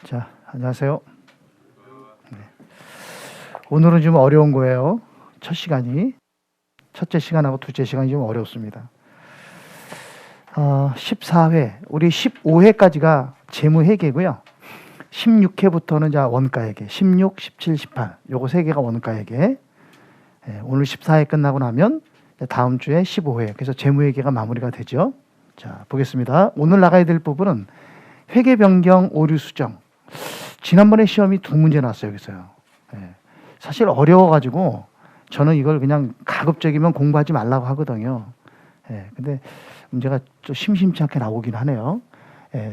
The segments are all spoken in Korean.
자, 안녕하세요. 네. 오늘은 좀 어려운 거예요. 첫 시간이. 첫째 시간하고 둘째 시간이 좀 어렵습니다. 14회, 우리 15회까지가 재무회계고요. 16회부터는 자 원가회계, 16, 17, 18 요거 3개가 원가회계. 오늘 14회 끝나고 나면 다음 주에 15회, 그래서 재무회계가 마무리가 되죠. 자, 보겠습니다. 오늘 나가야 될 부분은 회계 변경 오류 수정. 지난번에 시험이 2문제 나왔어요. 여기서요. 사실 어려워가지고 저는 이걸 그냥 가급적이면 공부하지 말라고 하거든요. 근데 문제가 좀 심심치 않게 나오긴 하네요.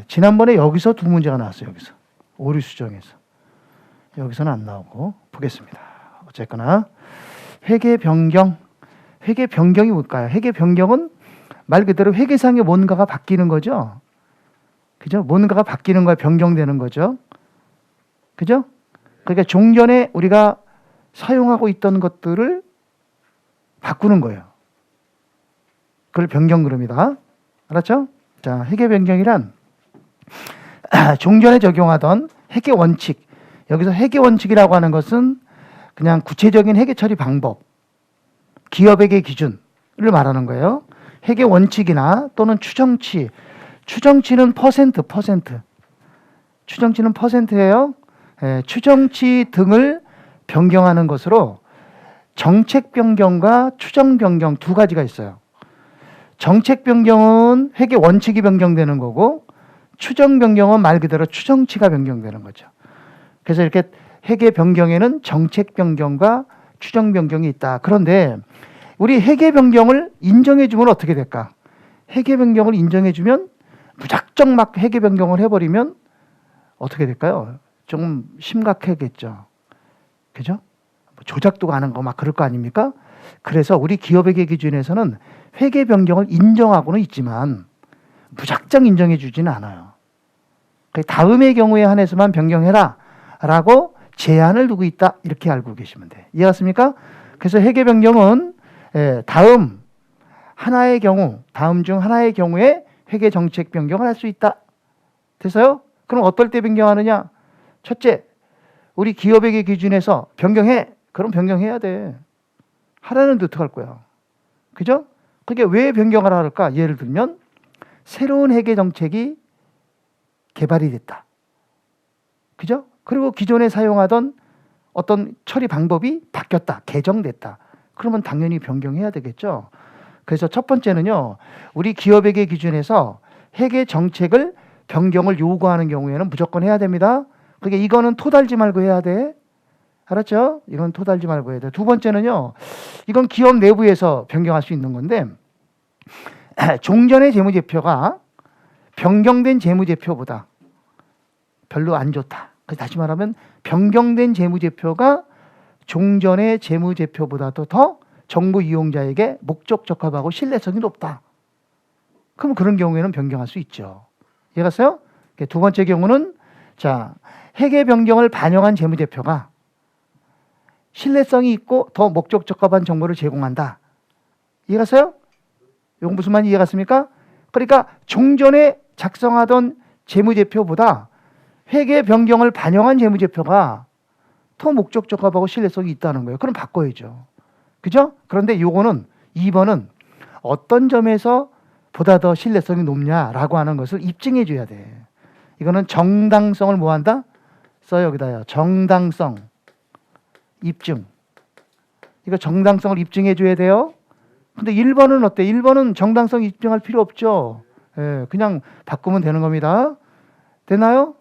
지난번에 여기서 2문제가 나왔어요. 여기서 오류 수정에서. 여기서는 안 나오고 보겠습니다. 어쨌거나 회계 변경. 회계 변경이 뭘까요? 회계 변경은 말 그대로 회계상의 뭔가가 바뀌는 거죠. 그죠? 뭔가가 바뀌는 거야, 변경되는 거죠. 그죠? 그러니까 종전에 우리가 사용하고 있던 것들을 바꾸는 거예요. 그걸 변경 그럽니다. 알았죠? 자, 회계 변경이란 종전에 적용하던 회계 원칙. 여기서 회계 원칙이라고 하는 것은 그냥 구체적인 회계 처리 방법, 기업회계 기준을 말하는 거예요. 회계 원칙이나 또는 추정치. 추정치는 퍼센트. 추정치는 퍼센트예요. 추정치 등을 변경하는 것으로 정책 변경과 추정 변경 두 가지가 있어요. 정책 변경은 회계 원칙이 변경되는 거고, 추정 변경은 말 그대로 추정치가 변경되는 거죠. 그래서 이렇게 회계 변경에는 정책 변경과 추정 변경이 있다. 그런데 우리 회계 변경을 인정해 주면 어떻게 될까? 회계 변경을 인정해 주면 무작정 막 회계 변경을 해버리면 어떻게 될까요? 좀 심각하겠죠. 그죠? 조작도 가는 거 막 그럴 거 아닙니까? 그래서 우리 기업회계 기준에서는 회계 변경을 인정하고는 있지만 무작정 인정해 주지는 않아요. 다음의 경우에 한해서만 변경해라 라고 제한을 두고 있다. 이렇게 알고 계시면 돼요. 이해갔습니까? 그래서 회계 변경은 다음 중 하나의 경우에 회계 정책 변경을 할 수 있다. 됐어요? 그럼 어떨 때 변경하느냐? 첫째, 우리 기업회계 기준에서 변경해. 그럼 변경해야 돼. 하라는데 어떡할 거야? 그죠? 그게 왜 변경하라 할까? 예를 들면 새로운 회계 정책이 개발이 됐다. 그죠? 그리고 기존에 사용하던 어떤 처리 방법이 바뀌었다. 개정됐다. 그러면 당연히 변경해야 되겠죠. 그래서 첫 번째는요, 우리 기업회계 기준에서 회계 정책을 변경을 요구하는 경우에는 무조건 해야 됩니다. 그게 이거는 토달지 말고 해야 돼. 알았죠? 이건 토달지 말고 해야 돼. 두 번째는요, 이건 기업 내부에서 변경할 수 있는 건데, 종전의 재무제표가 변경된 재무제표보다 별로 안 좋다. 다시 말하면 변경된 재무제표가 종전의 재무제표보다도 더 정부 이용자에게 목적 적합하고 신뢰성이 높다. 그럼 그런 경우에는 변경할 수 있죠. 이해갔어요? 두 번째 경우는 자, 회계 변경을 반영한 재무제표가 신뢰성이 있고 더 목적 적합한 정보를 제공한다. 이해갔어요? 이건 무슨 말인지 이해갔습니까? 그러니까 종전에 작성하던 재무제표보다 회계 변경을 반영한 재무제표가 더 목적 적합하고 신뢰성이 있다는 거예요. 그럼 바꿔야죠. 그죠? 그런데 요거는 2번은 어떤 점에서 보다 더 신뢰성이 높냐라고 하는 것을 입증해 줘야 돼. 이거는 정당성을 뭐 한다? 써요, 여기다요. 정당성 입증. 이거 정당성을 입증해 줘야 돼요. 근데 1번은 어때? 1번은 정당성 입증할 필요 없죠. 그냥 바꾸면 되는 겁니다. 되나요?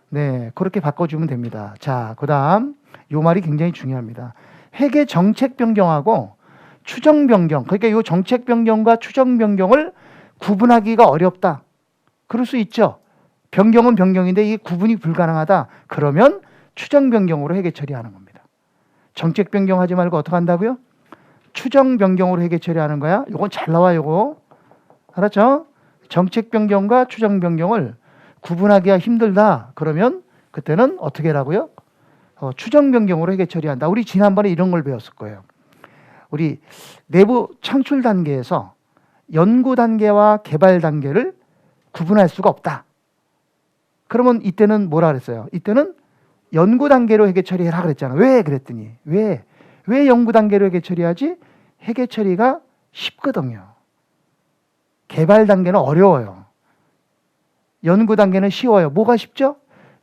네, 그렇게 바꿔주면 됩니다. 자, 그 다음 요 말이 굉장히 중요합니다. 회계 정책 변경하고 추정 변경, 그러니까 이 정책 변경과 추정 변경을 구분하기가 어렵다. 그럴 수 있죠. 변경은 변경인데 이게 구분이 불가능하다. 그러면 추정 변경으로 회계 처리하는 겁니다. 정책 변경하지 말고 어떻게 한다고요? 추정 변경으로 회계 처리하는 거야. 이건 잘 나와, 요거. 알았죠? 정책 변경과 추정 변경을 구분하기가 힘들다. 그러면 그때는 어떻게 하라고요? 추정 변경으로 회계 처리한다. 우리 지난번에 이런 걸 배웠을 거예요. 우리 내부 창출 단계에서 연구 단계와 개발 단계를 구분할 수가 없다. 그러면 이때는 뭐라 그랬어요? 이때는 연구 단계로 회계 처리해라 그랬잖아. 왜 그랬더니 왜 연구 단계로 회계 처리하지? 회계 처리가 쉽거든요. 개발 단계는 어려워요. 연구 단계는 쉬워요. 뭐가 쉽죠?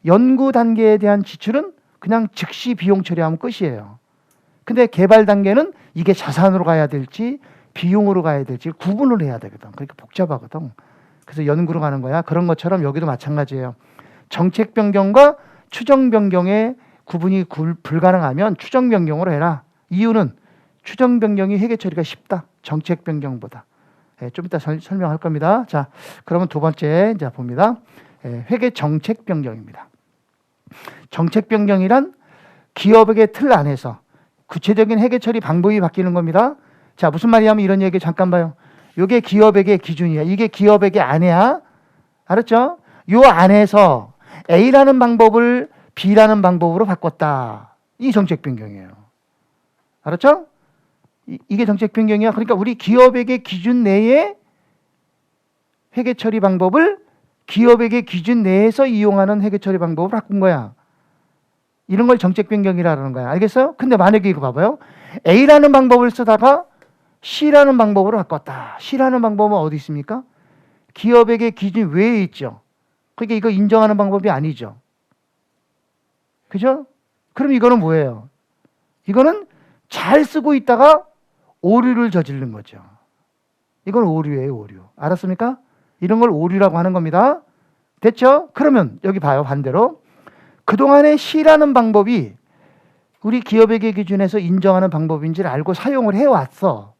연구 단계에 대한 지출은 그냥 즉시 비용 처리하면 끝이에요. 근데 개발 단계는 이게 자산으로 가야 될지 비용으로 가야 될지 구분을 해야 되거든. 그러니까 복잡하거든. 그래서 연구로 가는 거야. 그런 것처럼 여기도 마찬가지예요. 정책 변경과 추정 변경의 구분이 불가능하면 추정 변경으로 해라. 이유는 추정 변경이 회계 처리가 쉽다. 정책 변경보다. 좀 이따 설명할 겁니다. 자, 그러면 두 번째 이제 봅니다. 회계 정책 변경입니다. 정책 변경이란 기업의 틀 안에서 구체적인 회계 처리 방법이 바뀌는 겁니다. 자, 무슨 말이냐면 이런 얘기 잠깐 봐요. 이게 기업에게 기준이야. 이게 기업에게 안에야. 알았죠? 요 안에서 A라는 방법을 B라는 방법으로 바꿨다. 이 정책 변경이에요. 알았죠? 이게 정책 변경이야. 그러니까 우리 기업에게 기준 내에 회계 처리 방법을 기업에게 기준 내에서 이용하는 회계 처리 방법을 바꾼 거야. 이런 걸 정책 변경이라는 거야. 알겠어요? 근데 만약에 이거 봐봐요. A라는 방법을 쓰다가 C라는 방법으로 바꿨다. C라는 방법은 어디 있습니까? 기업에게 기준 외에 있죠. 그러니까 이거 인정하는 방법이 아니죠. 그죠? 그럼 이거는 뭐예요? 이거는 잘 쓰고 있다가 오류를 저지른 거죠. 이건 오류예요, 오류. 알았습니까? 이런 걸 오류라고 하는 겁니다. 됐죠? 그러면 여기 봐요, 반대로. 그동안의 C라는 방법이 우리 기업에게 기준에서 인정하는 방법인지를 알고 사용을 해왔어.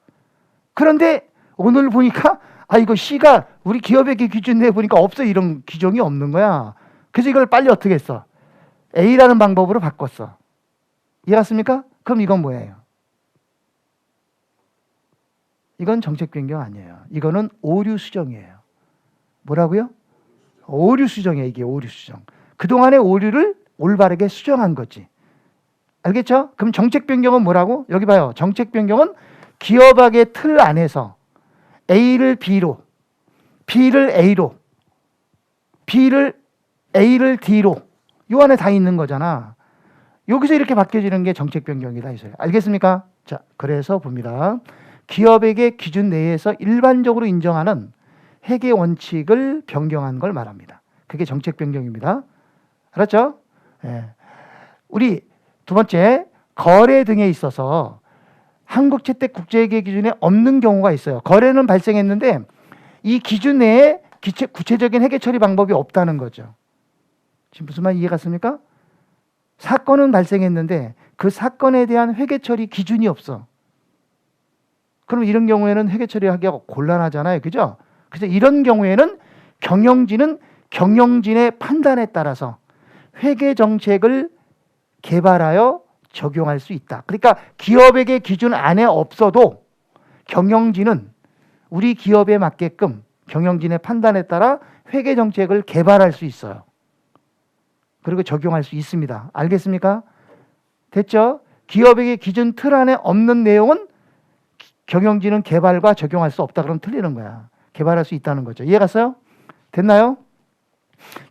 그런데 오늘 보니까 이거 C가 우리 기업에게 기준 내 보니까 없어. 이런 규정이 없는 거야. 그래서 이걸 빨리 어떻게 했어? A라는 방법으로 바꿨어. 이해갔습니까? 그럼 이건 뭐예요? 이건 정책 변경 아니에요. 이거는 오류 수정이에요. 뭐라고요? 오류 수정이에요. 이게 오류 수정. 그동안의 오류를 올바르게 수정한 거지. 알겠죠? 그럼 정책 변경은 뭐라고? 여기 봐요. 정책 변경은 기업학의 틀 안에서 A를 B로, B를 A로, A를 D로 요 안에 다 있는 거잖아. 여기서 이렇게 바뀌어지는 게 정책 변경이다. 이거예요. 알겠습니까? 자, 그래서 봅니다. 기업에게 기준 내에서 일반적으로 인정하는 회계 원칙을 변경한 걸 말합니다. 그게 정책 변경입니다. 알았죠? 우리 두 번째, 거래 등에 있어서 한국채택 국제회계 기준에 없는 경우가 있어요. 거래는 발생했는데 이 기준 내에 구체적인 회계 처리 방법이 없다는 거죠. 지금 무슨 말 이해갔습니까? 사건은 발생했는데 그 사건에 대한 회계 처리 기준이 없어. 그럼 이런 경우에는 회계 처리하기가 곤란하잖아요. 그죠? 그래서 이런 경우에는 경영진은 경영진의 판단에 따라서 회계 정책을 개발하여 적용할 수 있다. 그러니까 기업에게 기준 안에 없어도 경영진은 우리 기업에 맞게끔 경영진의 판단에 따라 회계 정책을 개발할 수 있어요. 그리고 적용할 수 있습니다. 알겠습니까? 됐죠? 기업에게 기준 틀 안에 없는 내용은 경영진은 개발과 적용할 수 없다. 그러면 틀리는 거야. 개발할 수 있다는 거죠. 이해갔어요? 됐나요?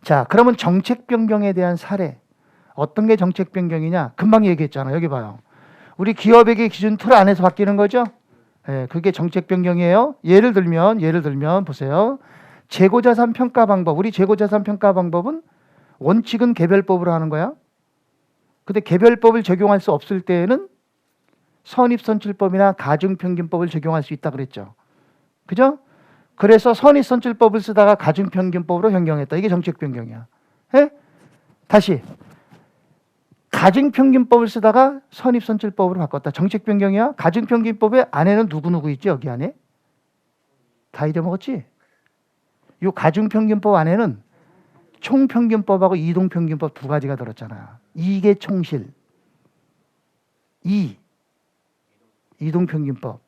자, 그러면 정책 변경에 대한 사례. 어떤 게 정책 변경이냐? 금방 얘기했잖아. 여기 봐요. 우리 기업에게 기준 틀 안에서 바뀌는 거죠? 그게 정책 변경이에요. 예를 들면 보세요. 재고자산 평가 방법. 우리 재고자산 평가 방법은 원칙은 개별법으로 하는 거야. 근데 개별법을 적용할 수 없을 때에는 선입선출법이나 가중평균법을 적용할 수 있다 그랬죠. 그죠? 그래서 선입선출법을 쓰다가 가중평균법으로 변경했다. 이게 정책 변경이야. 다시 가중평균법을 쓰다가 선입선출법으로 바꿨다. 정책 변경이야. 가중평균법의 안에는 누구 있지? 여기 안에? 다 잊어먹었지? 이 가중평균법 안에는 총평균법하고 이동평균법 두 가지가 들었잖아. 이게 총실. 이동평균법.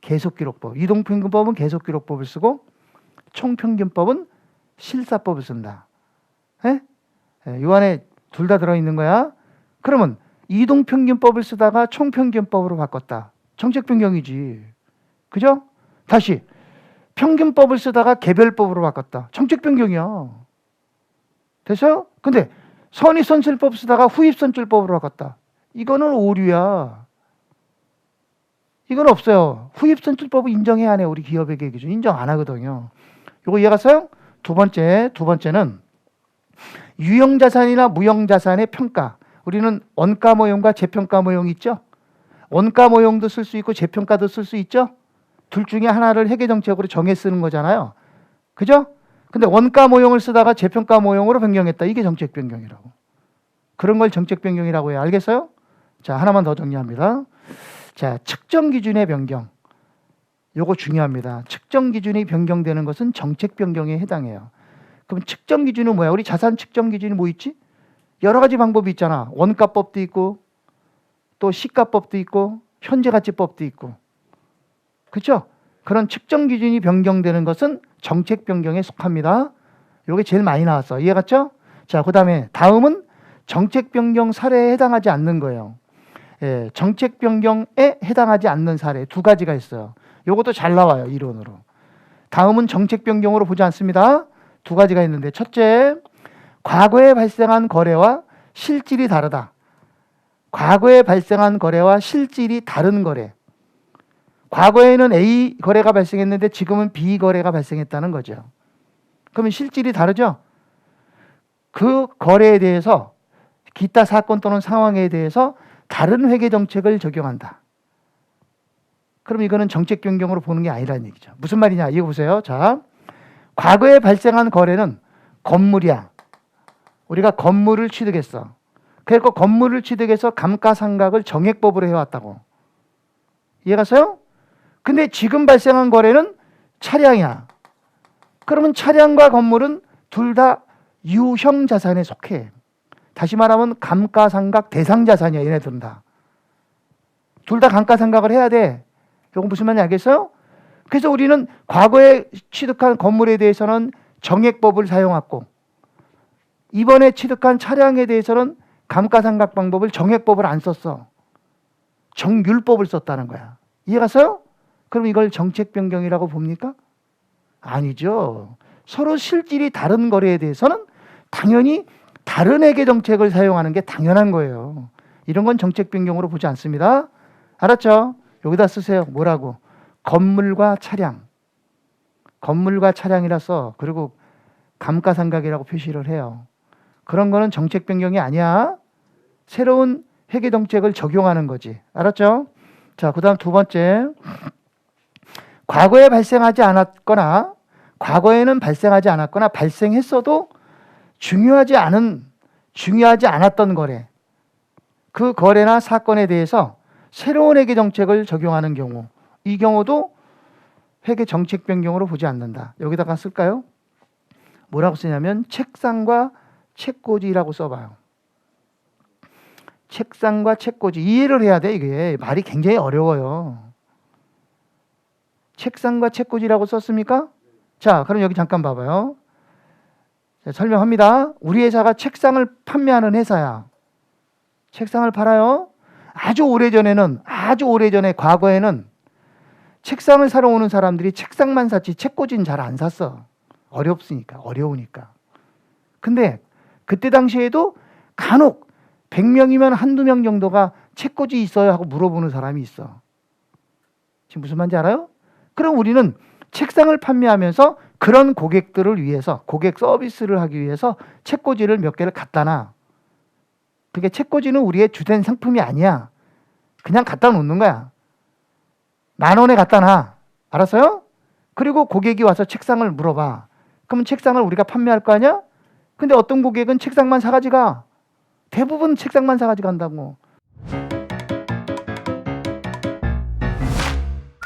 계속기록법. 이동평균법은 계속기록법을 쓰고 총평균법은 실사법을 쓴다. 이 안에 둘 다 들어있는 거야. 그러면 이동평균법을 쓰다가 총평균법으로 바꿨다. 정책 변경이지. 그죠? 다시 평균법을 쓰다가 개별법으로 바꿨다. 정책 변경이야. 됐어요? 근데 선입선출법 쓰다가 후입선출법으로 바꿨다. 이거는 오류야. 이건 없어요. 후입선출법을 인정해야 하네. 우리 기업에게 기준 인정 안 하거든요. 요거 이해갔어요? 두 번째는 유형자산이나 무형자산의 평가. 우리는 원가 모형과 재평가 모형 있죠? 원가 모형도 쓸 수 있고 재평가도 쓸 수 있죠? 둘 중에 하나를 회계정책으로 정해 쓰는 거잖아요. 그죠? 근데 원가 모형을 쓰다가 재평가 모형으로 변경했다. 이게 정책 변경이라고. 그런 걸 정책 변경이라고 해요. 알겠어요? 자, 하나만 더 정리합니다. 자, 측정 기준의 변경. 요거 중요합니다. 측정 기준이 변경되는 것은 정책 변경에 해당해요. 그럼 측정 기준은 뭐야? 우리 자산 측정 기준이 뭐 있지? 여러 가지 방법이 있잖아. 원가법도 있고 또 시가법도 있고 현재가치법도 있고. 그렇죠? 그런 측정 기준이 변경되는 것은 정책 변경에 속합니다. 요게 제일 많이 나왔어. 이해갔죠? 자, 그다음에 다음은 정책 변경 사례에 해당하지 않는 거예요. 예, 정책 변경에 해당하지 않는 사례 두 가지가 있어요. 요것도 잘 나와요, 이론으로. 다음은 정책 변경으로 보지 않습니다. 두 가지가 있는데, 첫째, 과거에 발생한 거래와 실질이 다르다. 과거에 발생한 거래와 실질이 다른 거래. 과거에는 A 거래가 발생했는데 지금은 B 거래가 발생했다는 거죠. 그러면 실질이 다르죠? 그 거래에 대해서 기타 사건 또는 상황에 대해서 다른 회계 정책을 적용한다. 그럼 이거는 정책 변경으로 보는 게 아니라는 얘기죠. 무슨 말이냐? 이거 보세요. 자, 과거에 발생한 거래는 건물이야. 우리가 건물을 취득했어. 그래서 건물을 취득해서 감가상각을 정액법으로 해왔다고. 이해가세요? 근데 지금 발생한 거래는 차량이야. 그러면 차량과 건물은 둘 다 유형 자산에 속해. 다시 말하면 감가상각 대상 자산이야, 얘네들은 다. 둘 다 감가상각을 해야 돼. 이건 무슨 말인지 알겠어요? 그래서 우리는 과거에 취득한 건물에 대해서는 정액법을 사용했고, 이번에 취득한 차량에 대해서는 감가상각 방법을 정액법을 안 썼어. 정률법을 썼다는 거야. 이해갔어요? 그럼 이걸 정책 변경이라고 봅니까? 아니죠. 서로 실질이 다른 거래에 대해서는 당연히 다른 회계 정책을 사용하는 게 당연한 거예요. 이런 건 정책 변경으로 보지 않습니다. 알았죠? 여기다 쓰세요. 뭐라고? 건물과 차량. 건물과 차량이라서 그리고 감가상각이라고 표시를 해요. 그런 거는 정책 변경이 아니야. 새로운 회계 정책을 적용하는 거지. 알았죠? 자, 그다음 두 번째. 과거에 발생하지 않았거나 과거에는 발생하지 않았거나 발생했어도 중요하지 않았던 거래. 그 거래나 사건에 대해서 새로운 회계 정책을 적용하는 경우, 이 경우도 회계 정책 변경으로 보지 않는다. 여기다가 쓸까요? 뭐라고 쓰냐면 책상과 책꽂이라고 써봐요. 책상과 책꽂이. 이해를 해야 돼. 이게 말이 굉장히 어려워요. 책상과 책꽂이라고 썼습니까? 자, 그럼 여기 잠깐 봐봐요. 자, 설명합니다. 우리 회사가 책상을 판매하는 회사야. 책상을 팔아요. 아주 오래전에 과거에는 책상을 사러 오는 사람들이 책상만 샀지 책꽂이는 잘 안 샀어. 어려우니까. 근데 그때 당시에도 간혹 100명이면 한두 명 정도가 책꽂이 있어요 하고 물어보는 사람이 있어. 지금 무슨 말인지 알아요? 그럼 우리는 책상을 판매하면서 그런 고객들을 위해서, 고객 서비스를 하기 위해서 책꽂이를 몇 개를 갖다 놔. 그게 책꽂이는 우리의 주된 상품이 아니야. 그냥 갖다 놓는 거야. 10,000원에 갖다 놔. 알았어요? 그리고 고객이 와서 책상을 물어봐. 그러면 책상을 우리가 판매할 거 아니야? 근데 어떤 고객은 책상만 사가지 가. 대부분 책상만 사가지 간다고.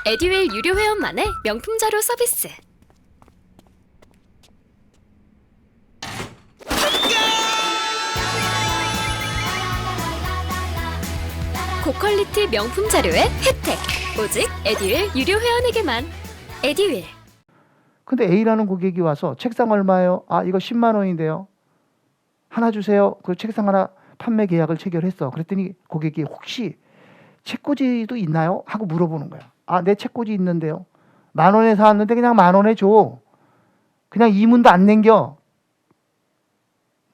에듀윌 유료 회원만의 명품 자료 서비스. 고퀄리티 명품 자료의 혜택. 오직 에듀윌 유료 회원에게만. 에듀윌. 근데 A라는 고객이 와서 책상 얼마예요? 아, 이거 10만 원인데요. 하나 주세요. 그 책상 하나 판매 계약을 체결했어. 그랬더니 고객이 혹시 책꽂이도 있나요? 하고 물어보는 거야. 아, 내 책꽂이 있는데요. 10,000원에 사왔는데 그냥 10,000원에 줘. 그냥 이문도 안 남겨.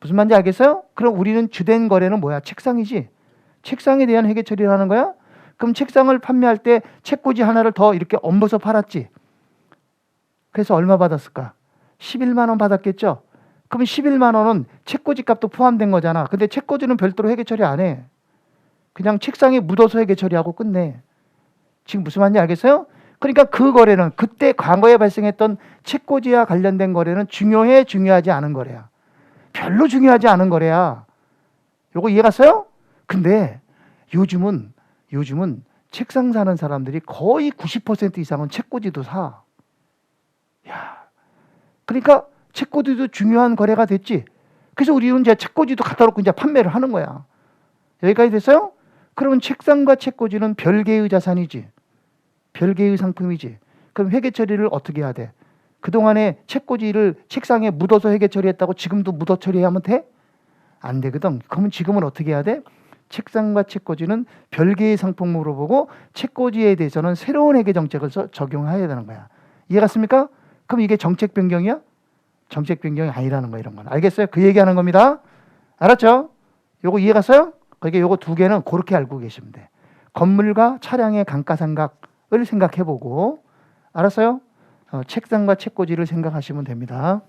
무슨 말인지 알겠어요? 그럼 우리는 주된 거래는 뭐야? 책상이지. 책상에 대한 회계 처리를 하는 거야? 그럼 책상을 판매할 때 책꽂이 하나를 더 이렇게 얹어서 팔았지. 그래서 얼마 받았을까? 11만 원 받았겠죠? 그럼 11만 원은 책꽂이 값도 포함된 거잖아. 근데 책꽂이는 별도로 회계 처리 안 해. 그냥 책상에 묻어서 회계 처리하고 끝내. 지금 무슨 말인지 알겠어요? 그러니까 그 거래는 그때 과거에 발생했던 책꽂이와 관련된 거래는 중요해, 중요하지 않은 거래야. 별로 중요하지 않은 거래야. 요거 이해 갔어요? 근데 요즘은 책상 사는 사람들이 거의 90% 이상은 책꽂이도 사. 야, 그러니까 책꽂이도 중요한 거래가 됐지. 그래서 우리는 이제 책꽂이도 갖다 놓고 이제 판매를 하는 거야. 여기까지 됐어요? 그러면 책상과 책꽂이는 별개의 자산이지. 별개의 상품이지. 그럼 회계 처리를 어떻게 해야 돼? 그동안에 책꽂이를 책상에 묻어서 회계 처리했다고 지금도 묻어 처리하면 돼? 안 되거든. 그러면 지금은 어떻게 해야 돼? 책상과 책꽂이는 별개의 상품으로 보고 책꽂이에 대해서는 새로운 회계 정책을 적용해야 되는 거야. 이해 갔습니까? 그럼 이게 정책 변경이야? 정책 변경이 아니라는 거야, 이런 건. 알겠어요? 그 얘기하는 겁니다. 알았죠? 요거 이해 갔어요? 그러니까 요거 두 개는 그렇게 알고 계시면 돼. 건물과 차량의 감가상각을 생각해보고, 알았어요? 책상과 책꽂이를 생각하시면 됩니다.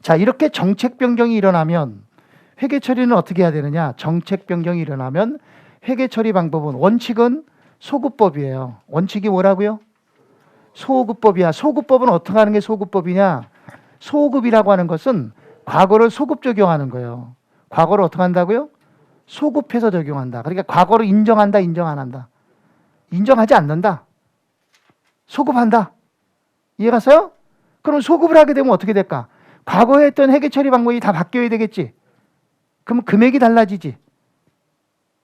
자, 이렇게 정책 변경이 일어나면 회계 처리는 어떻게 해야 되느냐? 정책 변경이 일어나면 회계 처리 방법은 원칙은 소급법이에요. 원칙이 뭐라고요? 소급법이야. 소급법은 어떻게 하는 게 소급법이냐? 소급이라고 하는 것은 과거를 소급 적용하는 거예요. 과거를 어떻게 한다고요? 소급해서 적용한다. 그러니까 과거를 인정한다, 인정 안 한다. 인정하지 않는다. 소급한다. 이해 갔어요? 그럼 소급을 하게 되면 어떻게 될까? 과거에 했던 회계 처리 방법이 다 바뀌어야 되겠지. 그럼 금액이 달라지지.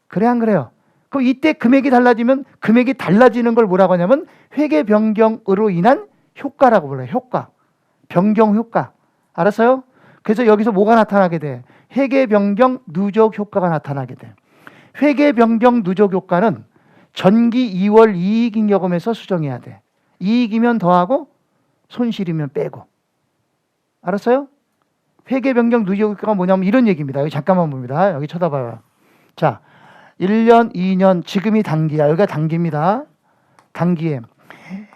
그래 안 그래요? 그럼 이때 금액이 달라지면 금액이 달라지는 걸 뭐라고 하냐면 회계 변경으로 인한 효과라고 불러요. 효과. 변경 효과. 알았어요? 그래서 여기서 뭐가 나타나게 돼? 회계 변경 누적 효과가 나타나게 돼. 회계 변경 누적 효과는 전기 2월 이익잉여금에서 수정해야 돼. 이익이면 더하고 손실이면 빼고. 알았어요? 회계 변경 누적 효과가 뭐냐면 이런 얘기입니다. 여기 잠깐만 봅니다. 여기 쳐다봐요. 자, 1년, 2년, 지금이 단기야. 여기가 단기입니다. 단기에.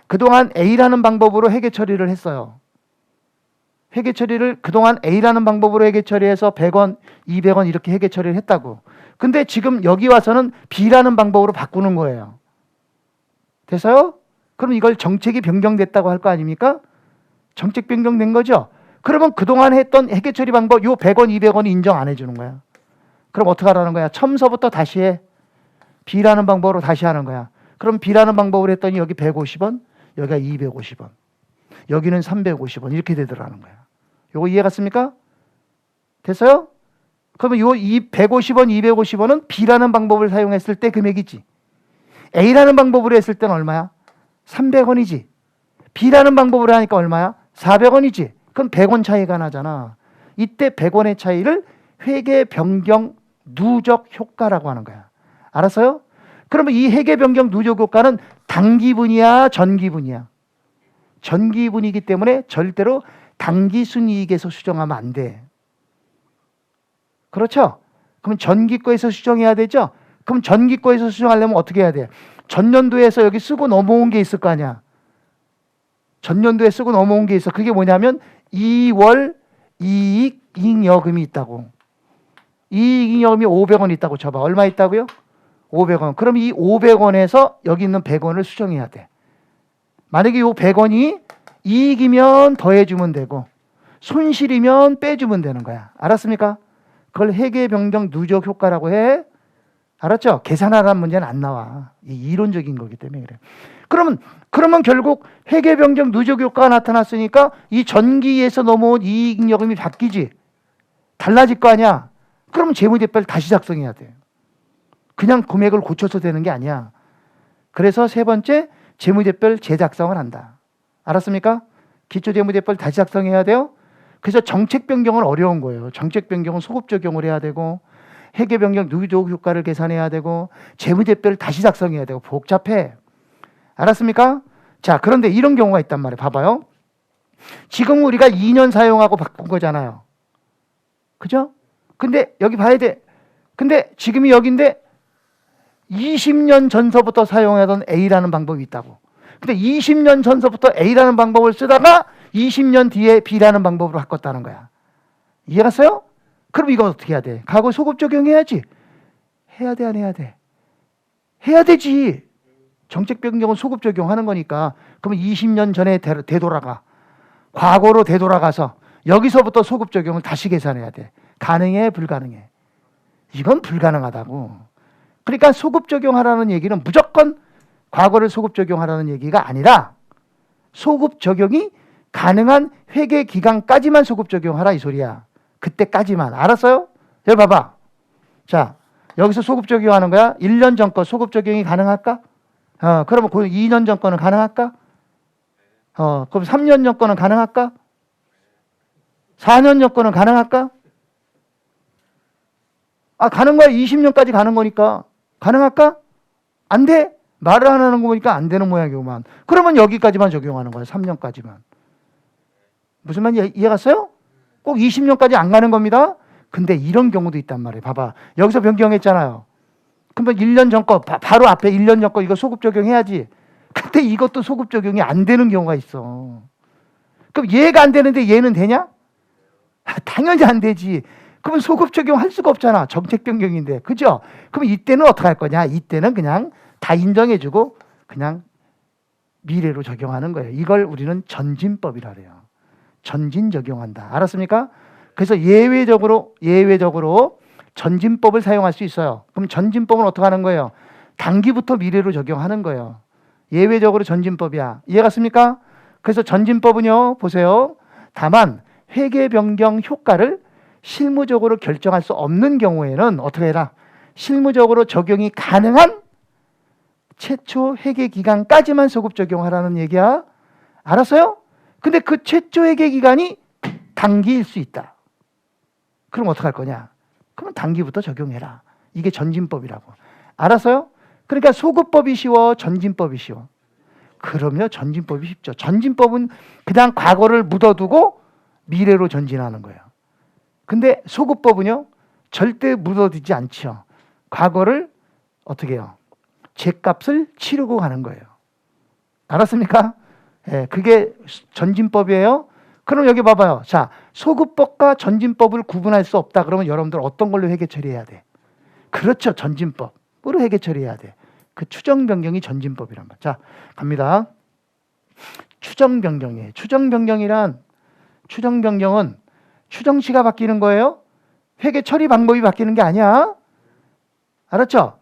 그동안 A라는 방법으로 회계 처리를 했어요. 회계 처리를 그동안 A라는 방법으로 회계 처리해서 100원, 200원 이렇게 회계 처리를 했다고. 근데 지금 여기 와서는 B라는 방법으로 바꾸는 거예요. 됐어요? 그럼 이걸 정책이 변경됐다고 할 거 아닙니까? 정책 변경된 거죠? 그러면 그동안 했던 회계 처리 방법 요 100원, 200원이 인정 안 해주는 거야. 그럼 어떻게 하라는 거야? 처음서부터 다시 해. B라는 방법으로 다시 하는 거야. 그럼 B라는 방법으로 했더니 여기 150원, 여기가 250원. 여기는 350원 이렇게 되더라는 거야. 요거 이해 갔습니까? 됐어요? 그러면 요 150원, 250원은 B라는 방법을 사용했을 때 금액이지. A라는 방법으로 했을 때는 얼마야? 300원이지. B라는 방법으로 하니까 얼마야? 400원이지. 그럼 100원 차이가 나잖아. 이때 100원의 차이를 회계 변경 누적 효과라고 하는 거야. 알았어요? 그러면 이 회계 변경 누적 효과는 단기분이야, 전기분이야? 전기분이기 때문에 절대로 당기순이익에서 수정하면 안 돼. 그렇죠? 그럼 전기거에서 수정해야 되죠? 그럼 전기거에서 수정하려면 어떻게 해야 돼? 전년도에서 여기 쓰고 넘어온 게 있을 거 아니야. 전년도에 쓰고 넘어온 게 있어. 그게 뭐냐면 2월 이익잉여금이 있다고. 이익잉여금이 500원 있다고 쳐봐. 얼마 있다고요? 500원. 그럼 이 500원에서 여기 있는 100원을 수정해야 돼. 만약에 이 100원이 이익이면 더해주면 되고 손실이면 빼주면 되는 거야. 알았습니까? 그걸 회계 변경 누적 효과라고 해. 알았죠? 계산하라는 문제는 안 나와. 이론적인 거기 때문에 그래. 그러면 결국 회계 변경 누적 효과가 나타났으니까 이 전기에서 넘어온 이익잉여금이 바뀌지. 달라질 거 아니야. 그러면 재무제표를 다시 작성해야 돼. 그냥 금액을 고쳐서 되는 게 아니야. 그래서 세 번째 재무제표 재작성을 한다. 알았습니까? 기초재무제표를 다시 작성해야 돼요. 그래서 정책 변경은 어려운 거예요. 정책 변경은 소급 적용을 해야 되고 회계 변경 누적 효과를 계산해야 되고 재무제표를 다시 작성해야 되고 복잡해. 알았습니까? 자, 그런데 이런 경우가 있단 말이에요. 봐봐요. 지금 우리가 2년 사용하고 바꾼 거잖아요. 그죠? 근데 여기 봐야 돼. 근데 지금이 여기인데 20년 전서부터 사용하던 A라는 방법이 있다고. 근데 20년 전서부터 A라는 방법을 쓰다가 20년 뒤에 B라는 방법으로 바꿨다는 거야. 이해갔어요? 그럼 이거 어떻게 해야 돼? 과거 소급 적용해야지. 해야 돼, 안 해야 돼? 해야 되지. 정책 변경은 소급 적용하는 거니까. 그러면 20년 전에 되돌아가. 과거로 되돌아가서 여기서부터 소급 적용을 다시 계산해야 돼. 가능해, 불가능해? 이건 불가능하다고. 그러니까 소급 적용하라는 얘기는 무조건 과거를 소급 적용하라는 얘기가 아니라 소급 적용이 가능한 회계 기간까지만 소급 적용하라 이 소리야. 그때까지만. 알았어요? 여기 봐봐. 자, 여기서 소급 적용하는 거야. 1년 전 거 소급 적용이 가능할까? 그러면 그 2년 전 거는 가능할까? 그럼 3년 전 거는 가능할까? 4년 전 거는 가능할까? 가는 거야. 20년까지 가는 거니까. 가능할까? 안 돼? 말을 안 하는 거 보니까 안 되는 모양이구만. 그러면 여기까지만 적용하는 거야. 3년까지만. 무슨 말인지 이해갔어요? 꼭 20년까지 안 가는 겁니다. 근데 이런 경우도 있단 말이에요. 봐봐. 여기서 변경했잖아요. 그러면 1년 전 거, 바로 앞에 1년 전 거 이거 소급 적용해야지. 근데 이것도 소급 적용이 안 되는 경우가 있어. 그럼 얘가 안 되는데 얘는 되냐? 당연히 안 되지. 그러면 소급 적용할 수가 없잖아. 정책 변경인데. 그죠? 그럼 이때는 어떻게 할 거냐? 이때는 그냥 다 인정해주고 그냥 미래로 적용하는 거예요. 이걸 우리는 전진법이라 그래요. 전진 적용한다. 알았습니까? 그래서 예외적으로 전진법을 사용할 수 있어요. 그럼 전진법은 어떻게 하는 거예요? 단기부터 미래로 적용하는 거예요. 예외적으로 전진법이야. 이해갔습니까? 그래서 전진법은요, 보세요. 다만 회계 변경 효과를 실무적으로 결정할 수 없는 경우에는 어떻게 해라? 실무적으로 적용이 가능한 최초 회계 기간까지만 소급 적용하라는 얘기야. 알았어요? 근데 그 최초 회계 기간이 단기일 수 있다. 그럼 어떡할 거냐? 그러면 단기부터 적용해라. 이게 전진법이라고. 알았어요? 그러니까 소급법이 쉬워, 전진법이 쉬워. 그럼요, 전진법이 쉽죠. 전진법은 그냥 과거를 묻어두고 미래로 전진하는 거예요. 근데 소급법은요, 절대 묻어두지 않죠. 과거를 어떻게 해요? 죗값을 치르고 가는 거예요. 알았습니까? 예, 그게 전진법이에요. 그럼 여기 봐봐요. 자, 소급법과 전진법을 구분할 수 없다. 그러면 여러분들 어떤 걸로 회계 처리해야 돼? 그렇죠. 전진법으로 회계 처리해야 돼. 그 추정 변경이 전진법이란 말. 자, 갑니다. 추정 변경이에요. 추정 변경은 추정치가 바뀌는 거예요. 회계 처리 방법이 바뀌는 게 아니야. 알았죠?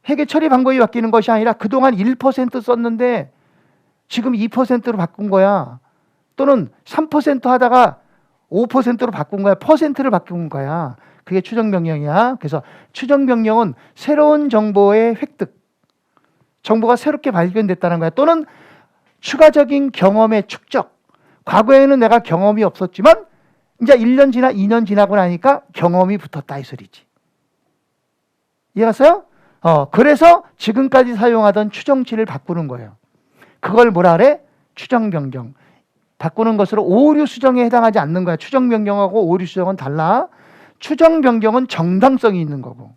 회계 처리 방법이 바뀌는 것이 아니라 그동안 1% 썼는데 지금 2%로 바꾼 거야. 또는 3% 하다가 5%로 바꾼 거야. 퍼센트를 바꾼 거야. 그게 추정 변경이야. 그래서 추정 변경은 새로운 정보의 획득, 정보가 새롭게 발견됐다는 거야. 또는 추가적인 경험의 축적. 과거에는 내가 경험이 없었지만 이제 1년 지나 2년 지나고 나니까 경험이 붙었다 이 소리지. 이해갔어요? 그래서 지금까지 사용하던 추정치를 바꾸는 거예요. 그걸 뭐라 그래? 추정 변경. 바꾸는 것으로 오류 수정에 해당하지 않는 거야. 추정 변경하고 오류 수정은 달라. 추정 변경은 정당성이 있는 거고,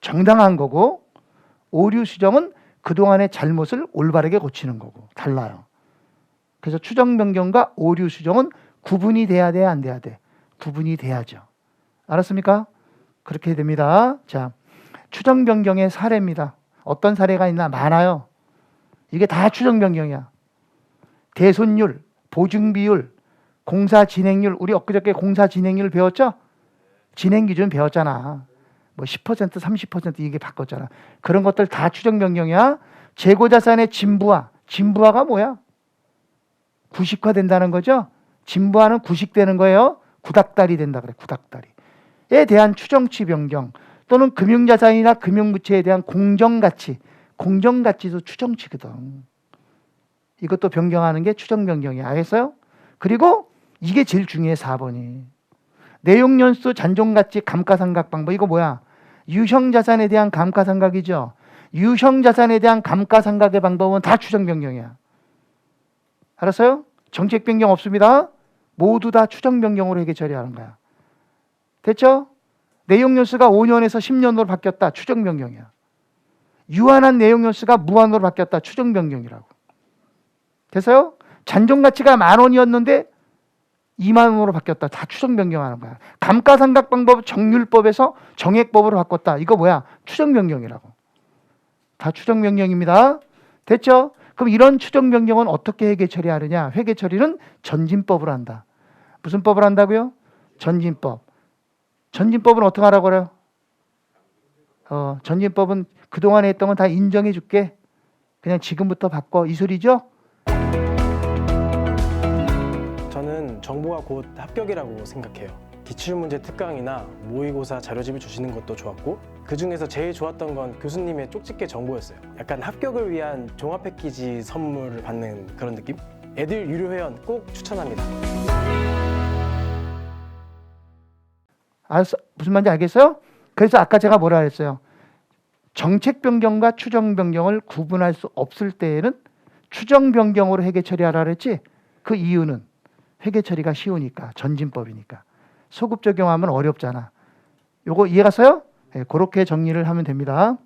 정당한 거고, 오류 수정은 그동안의 잘못을 올바르게 고치는 거고, 달라요. 그래서 추정 변경과 오류 수정은 구분이 돼야 돼, 안 돼야 돼? 구분이 돼야죠. 알았습니까? 그렇게 됩니다. 자, 추정 변경의 사례입니다. 어떤 사례가 있나? 많아요. 이게 다 추정 변경이야. 대손율, 보증비율, 공사 진행률. 우리 엊그저께 공사 진행률 배웠죠? 진행 기준 배웠잖아. 뭐 10%, 30% 이게 바꿨잖아. 그런 것들 다 추정 변경이야. 재고자산의 진부화. 진부화가 뭐야? 구식화 된다는 거죠? 진부화는 구식되는 거예요. 구닥다리 된다 그래. 구닥다리에 대한 추정치 변경. 또는 금융자산이나 금융부채에 대한 공정가치. 공정가치도 추정치거든. 이것도 변경하는 게 추정 변경이야. 알겠어요? 그리고 이게 제일 중요해. 4번이. 내용연수 잔존가치 감가상각 방법. 이거 뭐야? 유형자산에 대한 감가상각이죠. 유형자산에 대한 감가상각의 방법은 다 추정 변경이야. 알았어요? 정책 변경 없습니다. 모두 다 추정 변경으로 회계 처리하는 거야. 됐죠? 내용 연수가 5년에서 10년으로 바뀌었다. 추정 변경이야. 유한한 내용 연수가 무한으로 바뀌었다. 추정 변경이라고. 됐어요? 잔존 가치가 10,000원이었는데 20,000원으로 바뀌었다. 다 추정 변경하는 거야. 감가상각 방법 정률법에서 정액법으로 바꿨다. 이거 뭐야? 추정 변경이라고. 다 추정 변경입니다. 됐죠? 그럼 이런 추정 변경은 어떻게 회계 처리하느냐? 회계 처리는 전진법으로 한다. 무슨 법을 한다고요? 전진법. 전진법은 어떻게 하라고 그래요? 전진법은 그동안에 했던 건 다 인정해 줄게. 그냥 지금부터 바꿔. 이 소리죠? 저는 정보가 곧 합격이라고 생각해요. 기출문제 특강이나 모의고사 자료집을 주시는 것도 좋았고 그 중에서 제일 좋았던 건 교수님의 쪽집게 정보였어요. 약간 합격을 위한 종합 패키지 선물을 받는 그런 느낌? 애들 유료 회원 꼭 추천합니다. 알았어. 무슨 말인지 알겠어요? 그래서 아까 제가 뭐라 했어요? 정책 변경과 추정 변경을 구분할 수 없을 때에는 추정 변경으로 회계 처리하라 그랬지? 그 이유는 회계 처리가 쉬우니까, 전진법이니까. 소급 적용하면 어렵잖아. 요거 이해 갔어요? 네, 그렇게 정리를 하면 됩니다.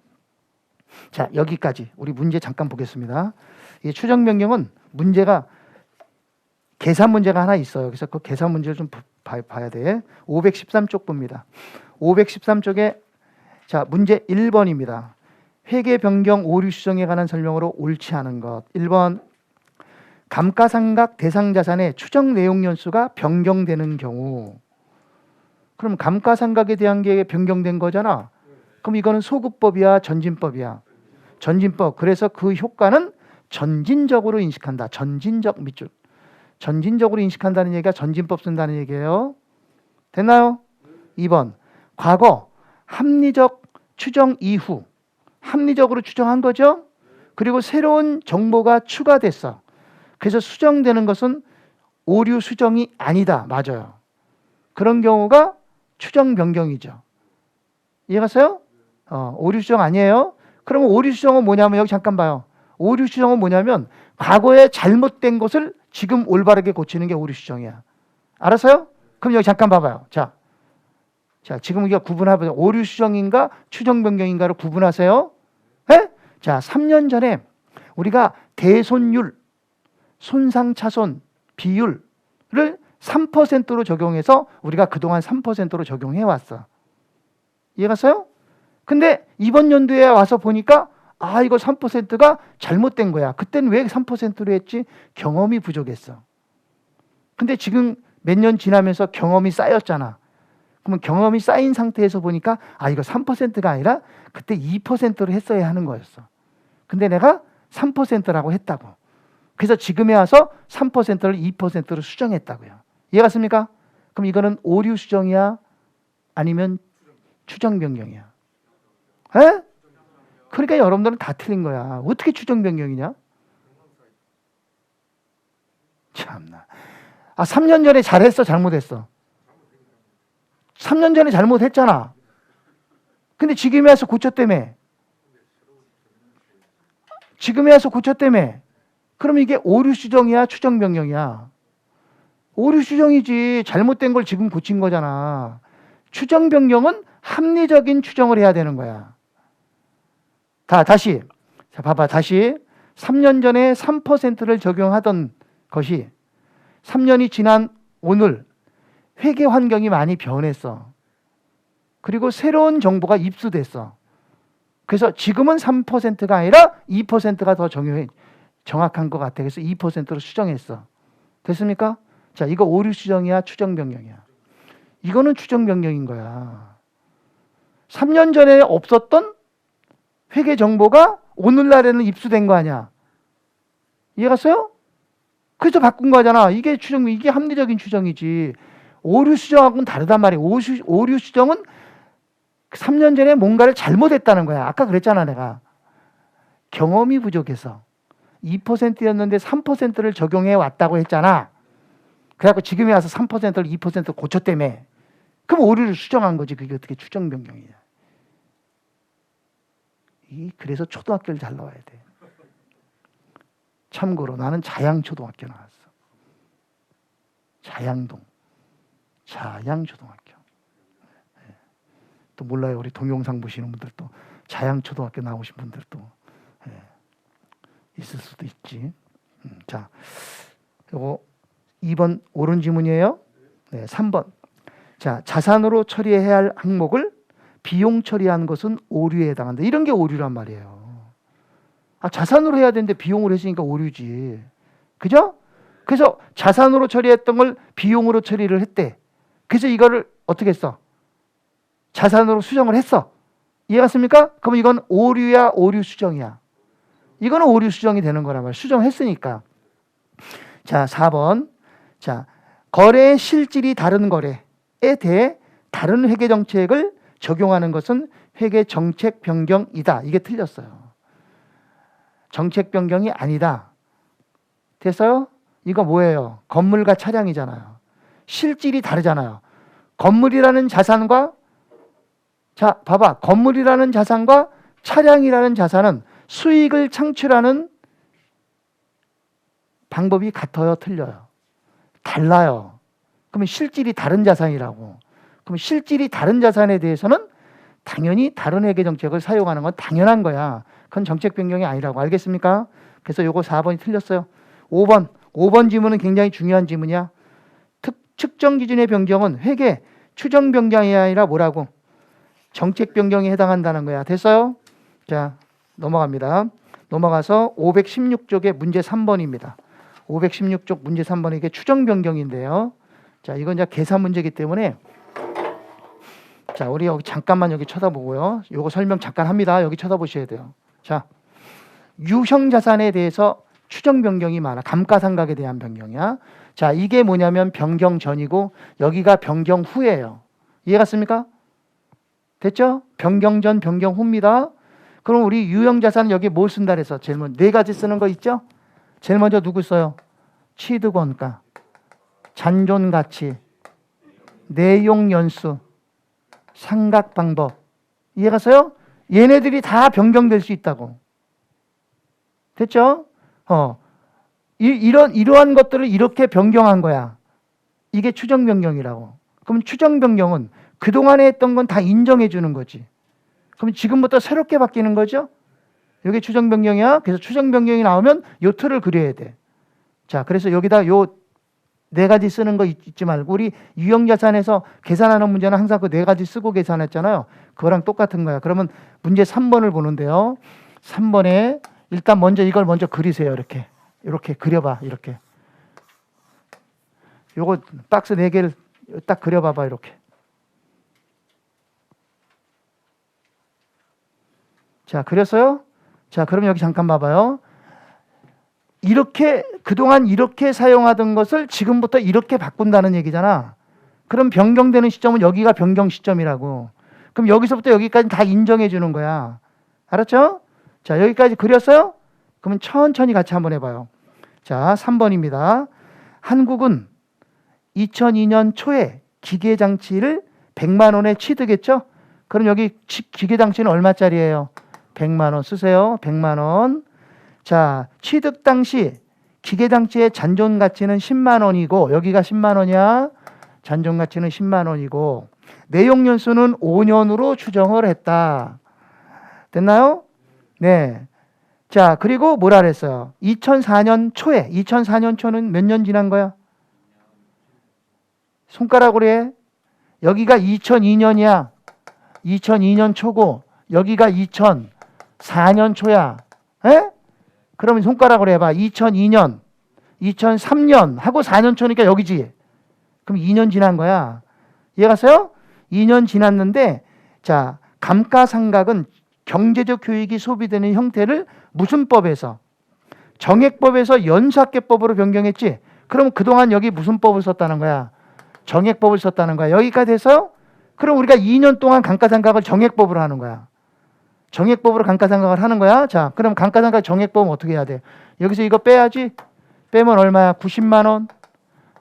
자, 여기까지 우리 문제 잠깐 보겠습니다. 이 추정 변경은 문제가 계산 문제가 하나 있어요. 그래서 그 계산 문제를 좀 봐야 돼. 513쪽 봅니다. 513쪽에 자, 문제 1번입니다. 회계 변경 오류 수정에 관한 설명으로 옳지 않은 것. 1번 감가상각 대상 자산의 추정 내용 연수가 변경되는 경우. 그럼 감가상각에 대한 게 변경된 거잖아. 그럼 이거는 소급법이야, 전진법이야? 전진법. 그래서 그 효과는 전진적으로 인식한다. 전진적 밑줄. 전진적으로 인식한다는 얘기가 전진법 쓴다는 얘기예요. 됐나요? 2번. 과거 합리적 추정 이후 합리적으로 추정한 거죠. 그리고 새로운 정보가 추가됐어. 그래서 수정되는 것은 오류 수정이 아니다. 맞아요. 그런 경우가 추정 변경이죠. 이해갔어요? 오류 수정 아니에요. 그러면 오류 수정은 뭐냐면 여기 잠깐 봐요. 오류 수정은 뭐냐면 과거에 잘못된 것을 지금 올바르게 고치는 게 오류 수정이야. 알았어요? 그럼 여기 잠깐 봐봐요. 자, 지금 우리가 구분하면 오류 수정인가 추정 변경인가를 구분하세요. 네? 자, 3년 전에 우리가 대손율, 손상차손 비율을 3%로 적용해서 우리가 그동안 3%로 적용해 왔어. 이해갔어요? 근데 이번 연도에 와서 보니까 이거 3%가 잘못된 거야. 그때는 왜 3%로 했지? 경험이 부족했어. 근데 지금 몇 년 지나면서 경험이 쌓였잖아. 그러면 경험이 쌓인 상태에서 보니까 이거 3%가 아니라 그때 2%로 했어야 하는 거였어. 근데 내가 3%라고 했다고. 그래서 지금에 와서 3%를 2%로 수정했다고요. 이해갔습니까? 그럼 이거는 오류 수정이야? 아니면 추정 변경이야? 에? 그러니까 여러분들은 다 틀린 거야. 어떻게 추정 변경이냐? 참나. 3년 전에 잘했어, 잘못했어? 3년 전에 잘못했잖아. 근데 지금에 와서 고쳤다며. 지금에 와서 고쳤다며. 그럼 이게 오류 수정이야, 추정 변경이야? 오류 수정이지. 잘못된 걸 지금 고친 거잖아. 추정 변경은 합리적인 추정을 해야 되는 거야. 다시. 자, 봐봐. 다시. 3년 전에 3%를 적용하던 것이 3년이 지난 오늘 회계 환경이 많이 변했어. 그리고 새로운 정보가 입수됐어. 그래서 지금은 3%가 아니라 2%가 더 정확한 것 같아. 그래서 2%로 수정했어. 됐습니까? 자, 이거 오류 수정이야, 추정 변경이야? 이거는 추정 변경인 거야. 3년 전에 없었던 회계 정보가 오늘날에는 입수된 거 아니야? 이해갔어요? 그래서 바꾼 거잖아. 이게 이게 합리적인 추정이지. 오류 수정하고는 다르단 말이에요. 오류 수정은 3년 전에 뭔가를 잘못했다는 거야. 아까 그랬잖아, 내가. 경험이 부족해서 2%였는데 3%를 적용해 왔다고 했잖아. 그래갖고 지금에 와서 3%를 2% 고쳤다며. 그럼 오류를 수정한 거지. 그게 어떻게 추정 변경이야. 그래서 초등학교를 잘 나와야 돼. 참고로 나는 자양초등학교 나왔어. 자양동. 자양초등학교. 또 몰라요. 우리 동영상 보시는 분들도 자양초등학교 나오신 분들도 있을 수도 있지. 자, 요거 2번 옳은 지문이에요. 네, 3번. 자, 자산으로 처리해야 할 항목을 비용 처리한 것은 오류에 해당한다. 이런 게 오류란 말이에요. 아, 자산으로 해야 되는데 비용으로 했으니까 오류지. 그죠? 그래서 자산으로 처리했던 걸 비용으로 처리를 했대. 그래서 이거를 어떻게 했어? 자산으로 수정을 했어. 이해갔습니까? 그럼 이건 오류야, 오류 수정이야? 이거는 오류 수정이 되는 거란 말이야. 수정했으니까. 자, 4번. 자, 거래의 실질이 다른 거래에 대해 다른 회계 정책을 적용하는 것은 회계 정책 변경이다. 이게 틀렸어요. 정책 변경이 아니다. 됐어요? 이거 뭐예요? 건물과 차량이잖아요. 실질이 다르잖아요. 건물이라는 자산과 자, 봐봐. 건물이라는 자산과 차량이라는 자산은 수익을 창출하는 방법이 같아요? 틀려요? 달라요. 그러면 실질이 다른 자산이라고. 그럼 실질이 다른 자산에 대해서는 당연히 다른 회계 정책을 사용하는 건 당연한 거야. 그건 정책 변경이 아니라고. 알겠습니까? 그래서 요거 4번이 틀렸어요. 5번 지문은 굉장히 중요한 지문이야. 측정 기준의 변경은 회계 추정 변경이 아니라 뭐라고? 정책 변경에 해당한다는 거야. 됐어요? 자, 넘어갑니다. 넘어가서 516쪽의 문제 3번입니다. 516쪽 문제 3번은 이게 추정 변경인데요. 자, 이건 이제 계산 문제이기 때문에 자, 우리 여기 잠깐만 여기 쳐다보고요. 요거 설명 잠깐 합니다. 여기 쳐다보셔야 돼요. 자, 유형 자산에 대해서 추정 변경이 많아. 감가상각에 대한 변경이야. 자, 이게 뭐냐면 변경 전이고 여기가 변경 후예요. 이해갔습니까? 됐죠? 변경 전, 변경 후입니다. 그럼 우리 유형 자산은 여기 뭘 쓴다 그래서 제일 먼저 네 가지 쓰는 거 있죠? 제일 먼저 누구 써요? 취득원가, 잔존가치, 내용연수, 상각방법. 이해가세요? 얘네들이 다 변경될 수 있다고. 됐죠? 이러한 것들을 이렇게 변경한 거야. 이게 추정 변경이라고. 그럼 추정 변경은 그동안에 했던 건 다 인정해 주는 거지. 그럼 지금부터 새롭게 바뀌는 거죠? 이게 추정 변경이야. 그래서 추정 변경이 나오면 요 틀을 그려야 돼. 자, 그래서 여기다 요 네 가지 쓰는 거 잊지 말고 우리 유형자산에서 계산하는 문제는 항상 그 네 가지 쓰고 계산했잖아요. 그거랑 똑같은 거야. 그러면 문제 3번을 보는데요. 3번에 일단 먼저 이걸 먼저 그리세요. 이렇게 그려봐. 이렇게. 요거 박스 4개를 딱 그려봐봐. 이렇게. 자, 그렸어요? 자, 그럼 여기 잠깐 봐봐요. 이렇게 그동안 이렇게 사용하던 것을 지금부터 이렇게 바꾼다는 얘기잖아. 그럼 변경되는 시점은 여기가 변경 시점이라고. 그럼 여기서부터 여기까지 다 인정해 주는 거야. 알았죠? 자, 여기까지 그렸어요? 그러면 천천히 같이 한번 해봐요. 자, 3번입니다. 한국은 2002년 초에 기계장치를 100만 원에 취득했죠? 그럼 여기 기계장치는 얼마짜리예요? 100만 원 쓰세요. 100만 원. 자, 취득 당시 기계장치의 잔존 가치는 10만 원이고 여기가 10만 원이야. 잔존 가치는 10만 원이고 내용 연수는 5년으로 추정을 했다. 됐나요? 네. 자, 그리고 뭐라 그랬어요? 2004년 초에 2004년 초는 몇 년 지난 거야? 손가락으로 해. 여기가 2002년이야. 2002년 초고 여기가 2004년 초야. 에? 그러면 손가락으로 해봐. 2002년, 2003년 하고 4년 초니까 여기지. 그럼 2년 지난 거야. 이해갔어요? 2년 지났는데 자, 감가상각은 경제적 효익이 소비되는 형태를 무슨 법에서? 정액법에서 연수학계법으로 변경했지. 그럼 그동안 여기 무슨 법을 썼다는 거야? 정액법을 썼다는 거야. 여기까지 해서 그럼 우리가 2년 동안 감가상각을 정액법으로 하는 거야. 정액법으로 감가상각을 하는 거야. 자, 그럼 감가상각 정액법은 어떻게 해야 돼? 여기서 이거 빼야지. 빼면 얼마야? 90만 원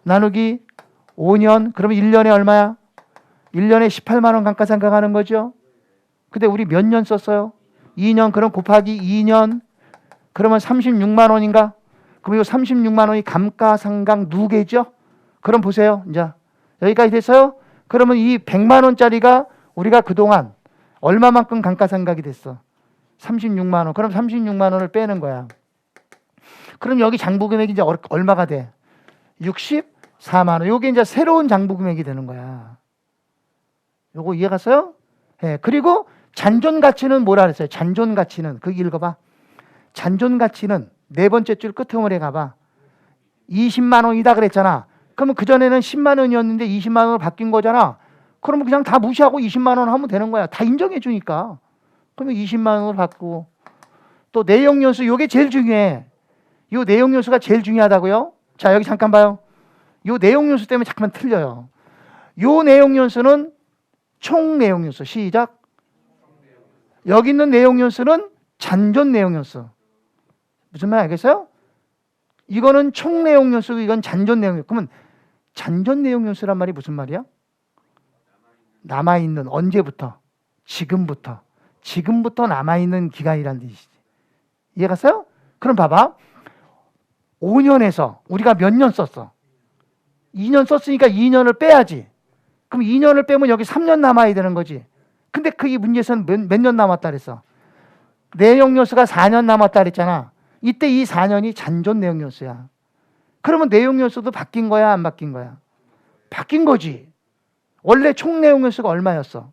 나누기 5년. 그러면 1년에 얼마야? 1년에 18만 원 감가상각 하는 거죠. 근데 우리 몇 년 썼어요? 2년. 그럼 곱하기 2년. 그러면 36만 원인가? 그럼 이 36만 원이 감가상각 누계죠? 그럼 보세요. 이제 여기까지 됐어요? 그러면 이 100만 원짜리가 우리가 그동안 얼마만큼 감가상각이 됐어? 36만 원. 그럼 36만 원을 빼는 거야. 그럼 여기 장부 금액이 이제 얼마가 돼? 64만 원. 요게 이제 새로운 장부 금액이 되는 거야. 요거 이해 갔어요? 예. 그리고 잔존 가치는 뭐라 그랬어요? 잔존 가치는 그 읽어봐. 잔존 가치는 네 번째 줄 끄트머리에 가봐. 20만 원이다 그랬잖아. 그러면 그전에는 10만 원이었는데 20만 원으로 바뀐 거잖아. 그러면 그냥 다 무시하고 20만 원 하면 되는 거야. 다 인정해 주니까. 그러면 20만 원으로 바꾸고. 또 내용 연수, 요게 제일 중요해. 요 내용 연수가 제일 중요하다고요? 자, 여기 잠깐 봐요. 요 내용 연수 때문에 잠깐 틀려요. 요 내용 연수는 총 내용 연수. 시작. 여기 있는 내용 연수는 잔존 내용 연수. 무슨 말 알겠어요? 이거는 총 내용 연수고 이건 잔존 내용 연수. 그러면 잔존 내용 연수란 말이 무슨 말이야? 남아있는 언제부터? 지금부터. 지금부터 남아있는 기간이란 뜻이지. 이해 갔어요? 그럼 봐봐. 5년에서 우리가 몇 년 썼어? 2년 썼으니까 2년을 빼야지. 그럼 2년을 빼면 여기 3년 남아야 되는 거지. 근데 그 이 문제에서는 몇 년 남았다 그랬어? 내용 연수가 4년 남았다 그랬잖아. 이때 이 4년이 잔존 내용 연수야. 그러면 내용 연수도 바뀐 거야, 안 바뀐 거야? 바뀐 거지. 원래 총 내용 연수가 얼마였어?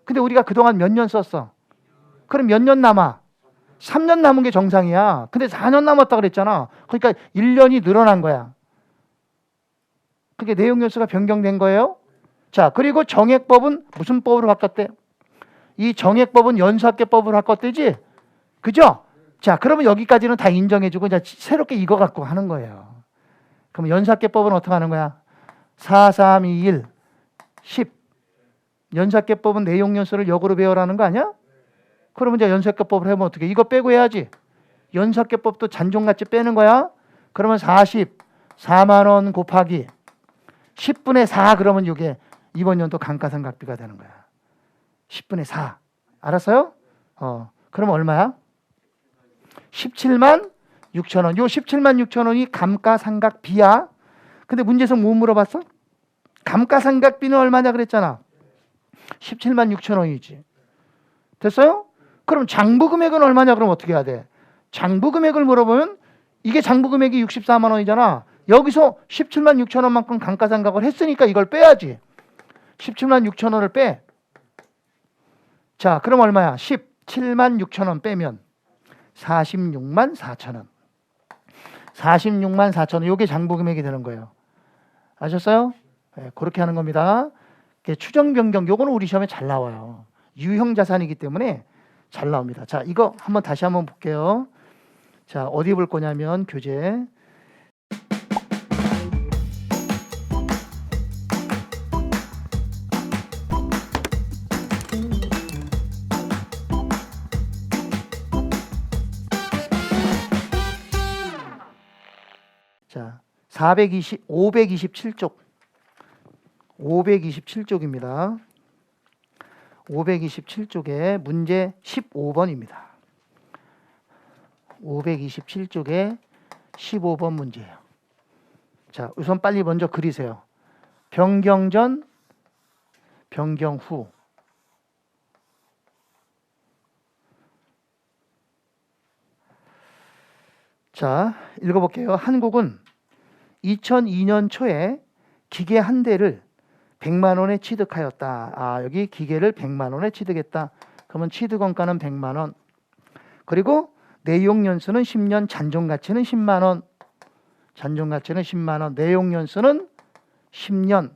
근데 우리가 그동안 몇 년 썼어? 그럼 몇 년 남아? 3년 남은 게 정상이야. 근데 4년 남았다 그랬잖아. 그러니까 1년이 늘어난 거야. 그게 내용 연수가 변경된 거예요. 자, 그리고 정액법은 무슨 법으로 바꿨대? 이 정액법은 연수학계법으로 바꿨대지? 그죠? 자, 그러면 여기까지는 다 인정해주고 이제 새롭게 이거 갖고 하는 거예요. 그럼 연수학계법은 어떻게 하는 거야? 4, 3, 2, 1, 10. 연수학계법은 내용 연수를 역으로 배우라는 거 아니야? 그러면 이제 연수학계법을 해보면 어떻게? 이거 빼고 해야지. 연수학계법도 잔존가치 빼는 거야. 그러면 44만 원 곱하기 10분의 4 그러면 이게 이번 연도 감가상각비가 되는 거야. 10분의 4. 알았어요? 그럼 얼마야? 17만 6천 원. 요 17만 6천 원이 감가상각비야. 근데 문제에서 뭐 물어봤어? 감가상각비는 얼마냐 그랬잖아. 17만 6천 원이지. 됐어요? 그럼 장부금액은 얼마냐? 그럼 어떻게 해야 돼? 장부금액을 물어보면 이게 장부금액이 64만 원이잖아. 여기서 17만 6천 원만큼 감가상각을 했으니까 이걸 빼야지. 17만 6천 원을 빼. 자, 그럼 얼마야? 17만 6천 원 빼면 46만 4천 원. 46만 4천 원. 이게 장부금액이 되는 거예요. 아셨어요? 네, 그렇게 하는 겁니다. 추정 변경, 요거는 우리 시험에 잘 나와요. 유형 자산이기 때문에 잘 나옵니다. 자, 이거 다시 한번 볼게요. 자, 어디 볼 거냐면 교재. 자, 527쪽. 527쪽입니다. 527쪽에 문제 15번입니다. 527쪽에 15번 문제예요. 자, 우선 빨리 먼저 그리세요. 변경 전, 변경 후. 자, 읽어볼게요. 한국은 2002년 초에 기계 한 대를 100만 원에 취득하였다. 아, 여기 기계를 100만 원에 취득했다. 그러면 취득원가는 100만 원. 그리고 내용 연수는 10년, 잔존 가치는 10만 원. 잔존 가치는 10만 원. 내용 연수는 10년.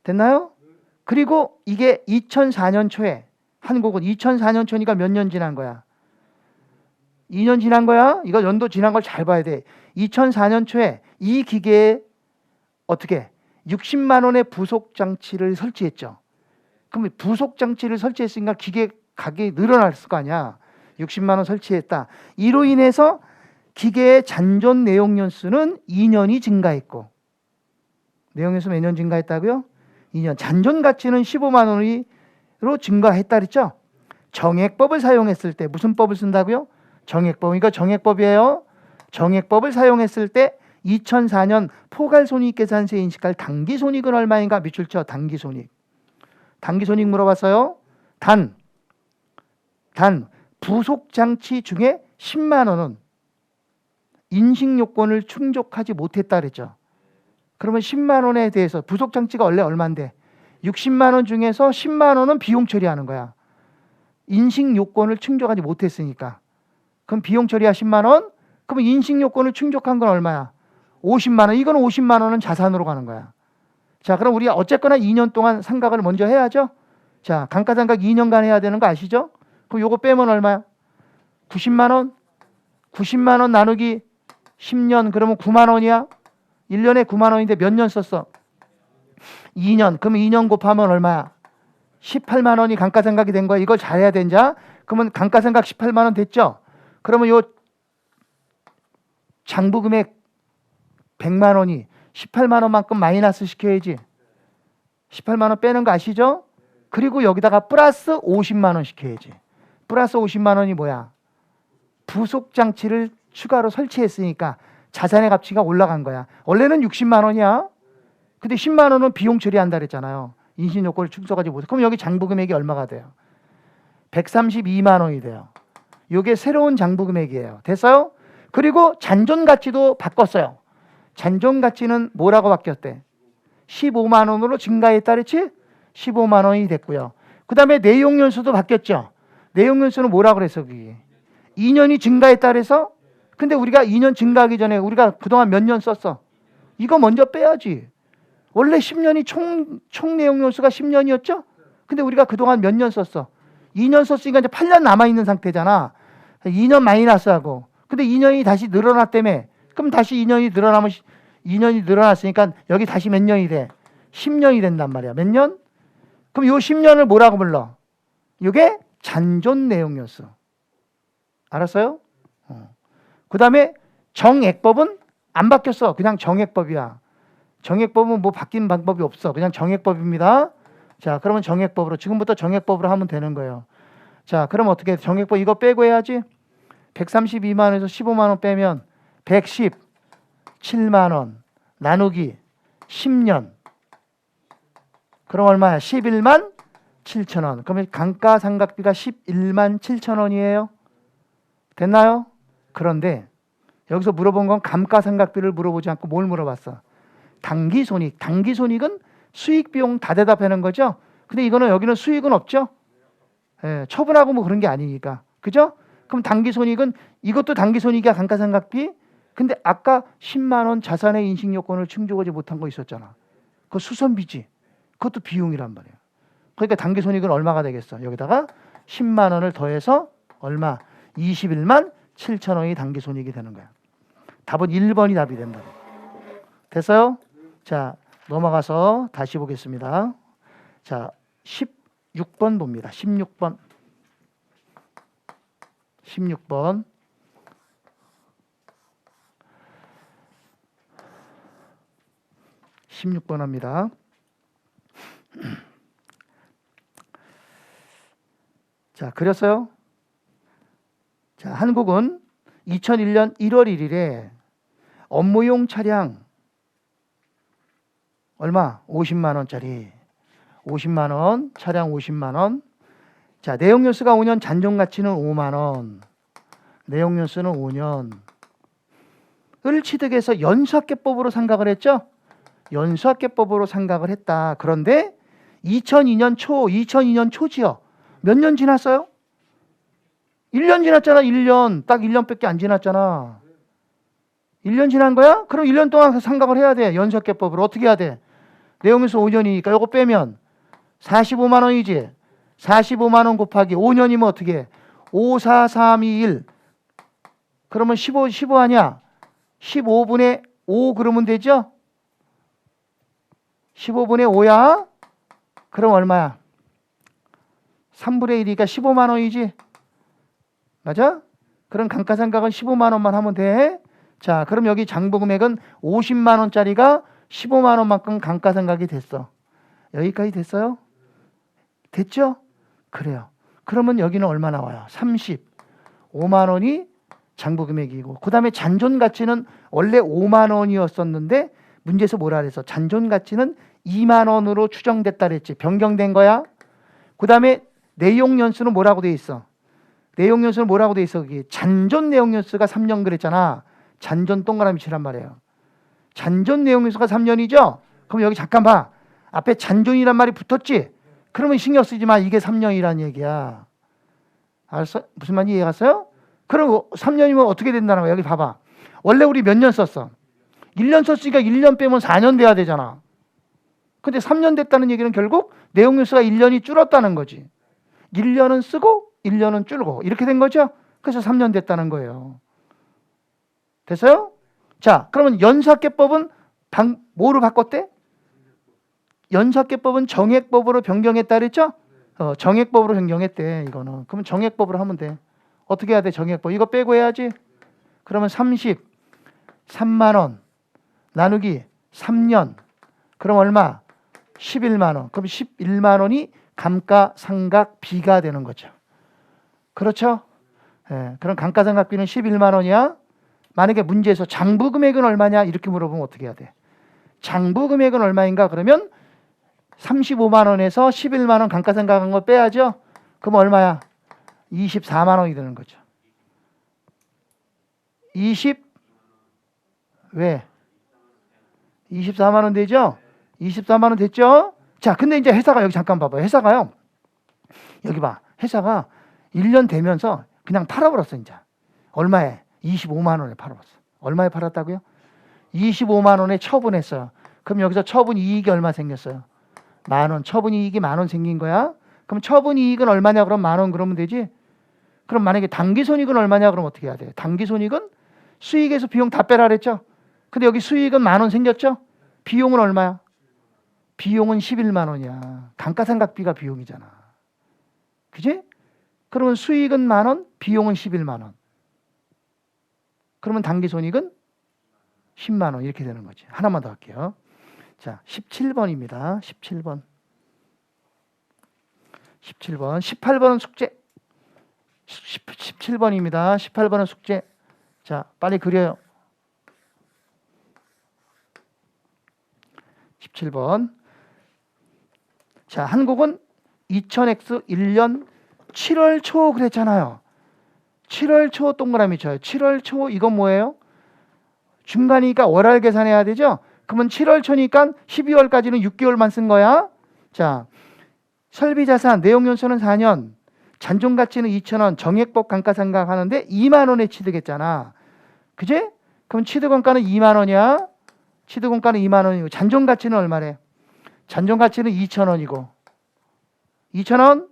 됐나요? 그리고 이게 2004년 초에 한국은 2004년 초니까 몇 년 지난 거야? 2년 지난 거야? 이거 연도 지난 걸 잘 봐야 돼. 2004년 초에 이 기계에 어떻게 60만 원의 부속 장치를 설치했죠. 그럼 부속 장치를 설치했으니까 기계 가격이 늘어났을 거 아니야. 60만 원 설치했다. 이로 인해서 기계의 잔존 내용 연수는 2년이 증가했고, 내용 연수 몇 년 증가했다고요? 2년. 잔존 가치는 15만 원으로 증가했다 그랬죠. 정액법을 사용했을 때 무슨 법을 쓴다고요? 정액법. 그러니까 정액법이에요. 정액법을 사용했을 때 2004년 포괄손익계산서에 인식할 당기손익은 얼마인가? 밑줄 쳐. 당기손익. 당기손익 물어봤어요. 단 부속장치 중에 10만 원은 인식요건을 충족하지 못했다 그랬죠. 그러면 10만 원에 대해서 부속장치가 원래 얼마인데 60만 원 중에서 10만 원은 비용 처리하는 거야. 인식요건을 충족하지 못했으니까. 그럼 비용 처리야 10만 원? 그럼 인식요건을 충족한 건 얼마야? 50만 원. 이건 50만 원은 자산으로 가는 거야. 자, 그럼 우리가 어쨌거나 2년 동안 상각을 먼저 해야죠. 자, 감가상각 2년간 해야 되는 거 아시죠? 그럼 요거 빼면 얼마야? 90만 원? 90만 원 나누기 10년 그러면 9만 원이야? 1년에 9만 원인데 몇 년 썼어? 2년. 그럼 2년 곱하면 얼마야? 18만 원이 감가상각이 된 거야. 이걸 잘해야 된자. 그러면 감가상각 18만 원 됐죠? 그러면 요 장부금액 100만 원이 18만 원만큼 마이너스 시켜야지. 18만 원 빼는 거 아시죠? 그리고 여기다가 플러스 50만 원 시켜야지. 플러스 50만 원이 뭐야? 부속장치를 추가로 설치했으니까 자산의 가치가 올라간 거야. 원래는 60만 원이야. 근데 10만 원은 비용 처리한다 그랬잖아요. 인신요건을 충족하지 못해. 그럼 여기 장부금액이 얼마가 돼요? 132만 원이 돼요. 이게 새로운 장부금액이에요. 됐어요? 그리고 잔존가치도 바꿨어요. 잔존가치는 뭐라고 바뀌었대? 15만 원으로 증가했다 그랬지? 15만 원이 됐고요. 그 다음에 내용연수도 바뀌었죠. 내용연수는 뭐라고 그랬어? 그게 2년이 증가했다 그래서. 근데 우리가 2년 증가하기 전에 우리가 그동안 몇 년 썼어? 이거 먼저 빼야지. 원래 10년이 총 내용연수가 10년이었죠? 근데 우리가 그동안 몇 년 썼어? 2년 썼으니까 이제 8년 남아있는 상태잖아. 2년 마이너스하고. 근데 2년이 다시 늘어났다며. 그럼 다시 2년이 늘어나면 2년이 늘어났으니까 여기 다시 몇 년이 돼? 10년이 된단 말이야. 몇 년? 그럼 요 10년을 뭐라고 불러? 이게 잔존 내용연수. 알았어요? 그 다음에 정액법은 안 바뀌었어. 그냥 정액법이야. 정액법은 뭐 바뀐 방법이 없어. 그냥 정액법입니다. 자, 그러면 정액법으로 지금부터 정액법으로 하면 되는 거예요. 자, 그럼 어떻게 정액법 이거 빼고 해야지. 132만 원에서 15만 원 빼면 117만 원 나누기 10년. 그럼 얼마야? 11만 7천 원. 그러면 감가상각비가 11만 7천 원이에요. 됐나요? 그런데 여기서 물어본 건 감가상각비를 물어보지 않고 뭘 물어봤어? 당기손익. 당기손익은 수익 비용 다 대답하는 거죠. 근데 이거는 여기는 수익은 없죠. 예, 처분하고 뭐 그런 게 아니니까. 그죠? 그럼 당기손익은 이것도 당기손익이야. 감가상각비. 근데 아까 10만 원 자산의 인식요건을 충족하지 못한 거 있었잖아. 그거 수선비지. 그것도 비용이란 말이야. 그러니까 당기손익은 얼마가 되겠어? 여기다가 10만 원을 더해서 얼마? 21만 7천 원이 당기손익이 되는 거야. 답은 1번이 답이 된다. 됐어요? 자, 넘어가서 다시 보겠습니다. 자, 16번 봅니다. 16번. 16번. 합니다. 자, 그렸어요? 자, 한국은 2001년 1월 1일에 업무용 차량 얼마? 50만 원짜리. 50만 원, 차량 50만 원. 자, 내용연수가 5년, 잔존가치는 5만 원. 내용연수는 5년. 을 취득해서 연수합계법으로 상각을 했죠? 연수합계법으로 상각을 했다. 그런데 2002년 초지요. 몇 년 지났어요? 1년 지났잖아. 1년. 딱 1년밖에 안 지났잖아. 1년 지난 거야? 그럼 1년 동안 상각을 해야 돼. 연수합계법으로. 어떻게 해야 돼? 내용연수 5년이니까 이거 빼면 45만 원이지. 45만 원 곱하기 5년이면 어떻게 해? 5, 4, 3, 2, 1. 그러면 15 아니야? 15분의 5 그러면 되죠? 15분의 5야? 그럼 얼마야? 3분의 1이니까 15만 원이지? 맞아? 그럼 감가상각은 15만 원만 하면 돼. 자, 그럼 여기 장부금액은 50만 원짜리가 15만 원만큼 감가상각이 됐어. 여기까지 됐어요? 됐죠? 그래요. 그러면 여기는 얼마 나와요? 35만 원이 장부 금액이고, 그 다음에 잔존 가치는 원래 5만 원이었었는데 문제에서 뭐라 그래서 잔존 가치는 2만 원으로 추정됐다 그랬지. 변경된 거야. 그 다음에 내용 연수는 뭐라고 돼 있어? 내용 연수는 뭐라고 돼 있어? 그게 잔존 내용 연수가 3년 그랬잖아. 잔존 동그라미 치란 말이에요. 잔존 내용 연수가 3년이죠? 그럼 여기 잠깐 봐. 앞에 잔존이란 말이 붙었지? 그러면 신경 쓰지 마. 이게 3년이란 얘기야. 알았어? 무슨 말인지 이해 갔어요? 그럼 3년이면 어떻게 된다는 거야? 여기 봐봐. 원래 우리 몇 년 썼어? 1년 썼으니까 1년 빼면 4년 돼야 되잖아. 근데 3년 됐다는 얘기는 결국 내용 연수가 1년이 줄었다는 거지. 1년은 쓰고 1년은 줄고 이렇게 된 거죠. 그래서 3년 됐다는 거예요. 됐어요? 자, 그러면 연수학계법은 뭐로 바꿨대? 연수학계법은 정액법으로 변경했다 그랬죠? 정액법으로 변경했대. 이거는. 그러면 정액법으로 하면 돼. 어떻게 해야 돼? 정액법. 이거 빼고 해야지. 그러면 33만 원 나누기 3년. 그럼 얼마? 11만 원. 그럼 11만 원이 감가상각비가 되는 거죠. 그렇죠? 예, 그럼 감가상각비는 11만 원이야. 만약에 문제에서 장부 금액은 얼마냐? 이렇게 물어보면 어떻게 해야 돼? 장부 금액은 얼마인가? 그러면 35만 원에서 11만 원 감가상각한 거 빼야죠. 그럼 얼마야? 24만 원이 되는 거죠. 왜? 24만 원 되죠? 24만 원 됐죠? 자, 근데 이제 회사가 여기 잠깐 봐봐요. 회사가요. 여기 봐. 회사가 1년 되면서 그냥 팔아버렸어, 이제. 얼마에? 25만 원에 팔아버렸어. 얼마에 팔았다고요? 25만 원에 처분했어요. 그럼 여기서 처분 이익이 얼마 생겼어요? 만 원. 처분 이익이 만 원 생긴 거야? 그럼 처분 이익은 얼마냐? 그럼 만 원 그러면 되지? 그럼 만약에 당기 손익은 얼마냐? 그럼 어떻게 해야 돼? 당기 손익은 수익에서 비용 다 빼라 그랬죠? 근데 여기 수익은 만 원 생겼죠? 비용은 얼마야? 비용은 11만 원이야. 감가상각비가 비용이잖아. 그지? 그러면 수익은 만 원, 비용은 11만 원. 그러면 당기 손익은 10만 원 이렇게 되는 거지. 하나만 더 할게요. 자, 17번입니다. 17번. 17번. 18번은 숙제. 17번입니다. 18번은 숙제. 자, 빨리 그려요. 17번. 자, 한국은 2000X 1년 7월 초 그랬잖아요. 7월 초 동그라미 쳐요. 7월 초 이건 뭐예요? 중간이니까 월할 계산해야 되죠? 그러면 7월 초니까 12월까지는 6개월만 쓴 거야. 자, 설비자산 내용연수는 4년, 잔존가치는 2,000원, 정액법 감가상각 하는데 2만 원에 취득했잖아. 그지? 그럼 취득원가는 2만 원이야. 취득원가는 2만 원이고 잔존가치는 얼마래? 잔존가치는 2,000원이고 2,000원?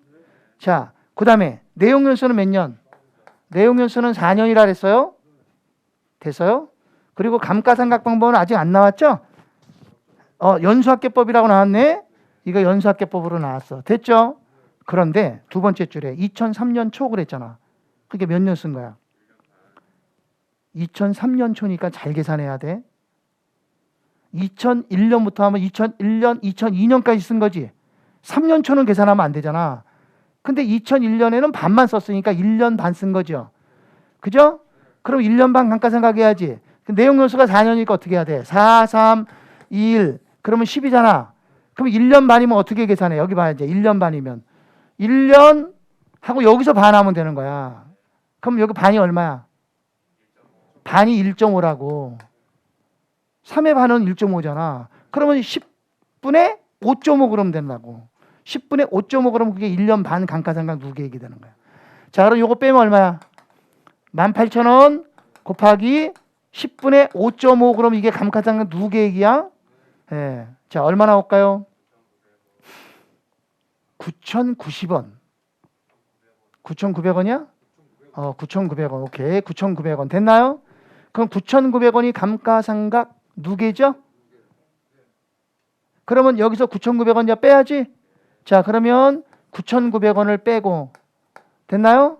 자, 그 다음에 내용연수는 몇 년? 내용연수는 4년이라 그랬어요. 됐어요? 그리고 감가상각 방법은 아직 안 나왔죠? 연수학계법이라고 나왔네. 이거 연수학계법으로 나왔어. 됐죠? 그런데 두 번째 줄에 2003년 초 그랬잖아. 그게 몇 년 쓴 거야? 2003년 초니까 잘 계산해야 돼. 2001년부터 하면 2001년, 2002년까지 쓴 거지. 3년 초는 계산하면 안 되잖아. 근데 2001년에는 반만 썼으니까 1년 반 쓴 거죠. 그죠? 그럼 1년 반 감가상각 해야지. 내용 연수가 4년이니까 어떻게 해야 돼? 4, 3, 2, 1. 그러면 10이잖아. 그럼 1년 반이면 어떻게 계산해? 여기 봐야지. 1년 반이면. 1년 하고 여기서 반 하면 되는 거야. 그럼 여기 반이 얼마야? 반이 1.5라고. 3의 반은 1.5잖아. 그러면 10분의 5.5 그러면 된다고. 10분의 5.5 그러면 그게 1년 반 감가상각 누계액이 되는 거야. 자, 그럼 요거 빼면 얼마야? 18,000원 곱하기 10분의 5.5 그럼 이게 감가상각 누계액이야? 예. 자, 얼마 나올까요? 9,090원. 9,900원이야? 9,900원. 오케이. 9,900원. 됐나요? 그럼 9,900원이 감가상각 누계죠? 그러면 여기서 9,900원 이제 빼야지. 자, 그러면 9,900원을 빼고 됐나요?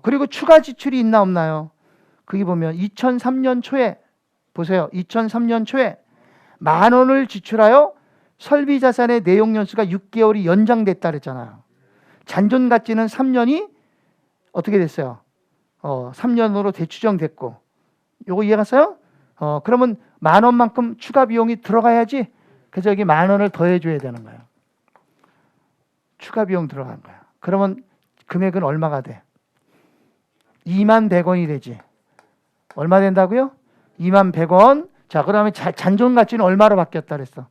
그리고 추가 지출이 있나 없나요? 거기 보면 2003년 초에 보세요. 2003년 초에 만 원을 지출하여 설비자산의 내용연수가 6개월이 연장됐다 그랬잖아요. 잔존가치는 3년이 어떻게 됐어요? 3년으로 대추정됐고 요거 이해 갔어요? 그러면 10,000원만큼 추가 비용이 들어가야지. 그래서 여기 10,000원을 더해 줘야 되는 거예요. 추가 비용 들어간 거야. 그러면 금액은 얼마가 돼? 21,100원이 되지. 얼마 된다고요? 21,100원. 자, 그다음에 잔존 가치는 얼마로 바뀌었다 그랬어?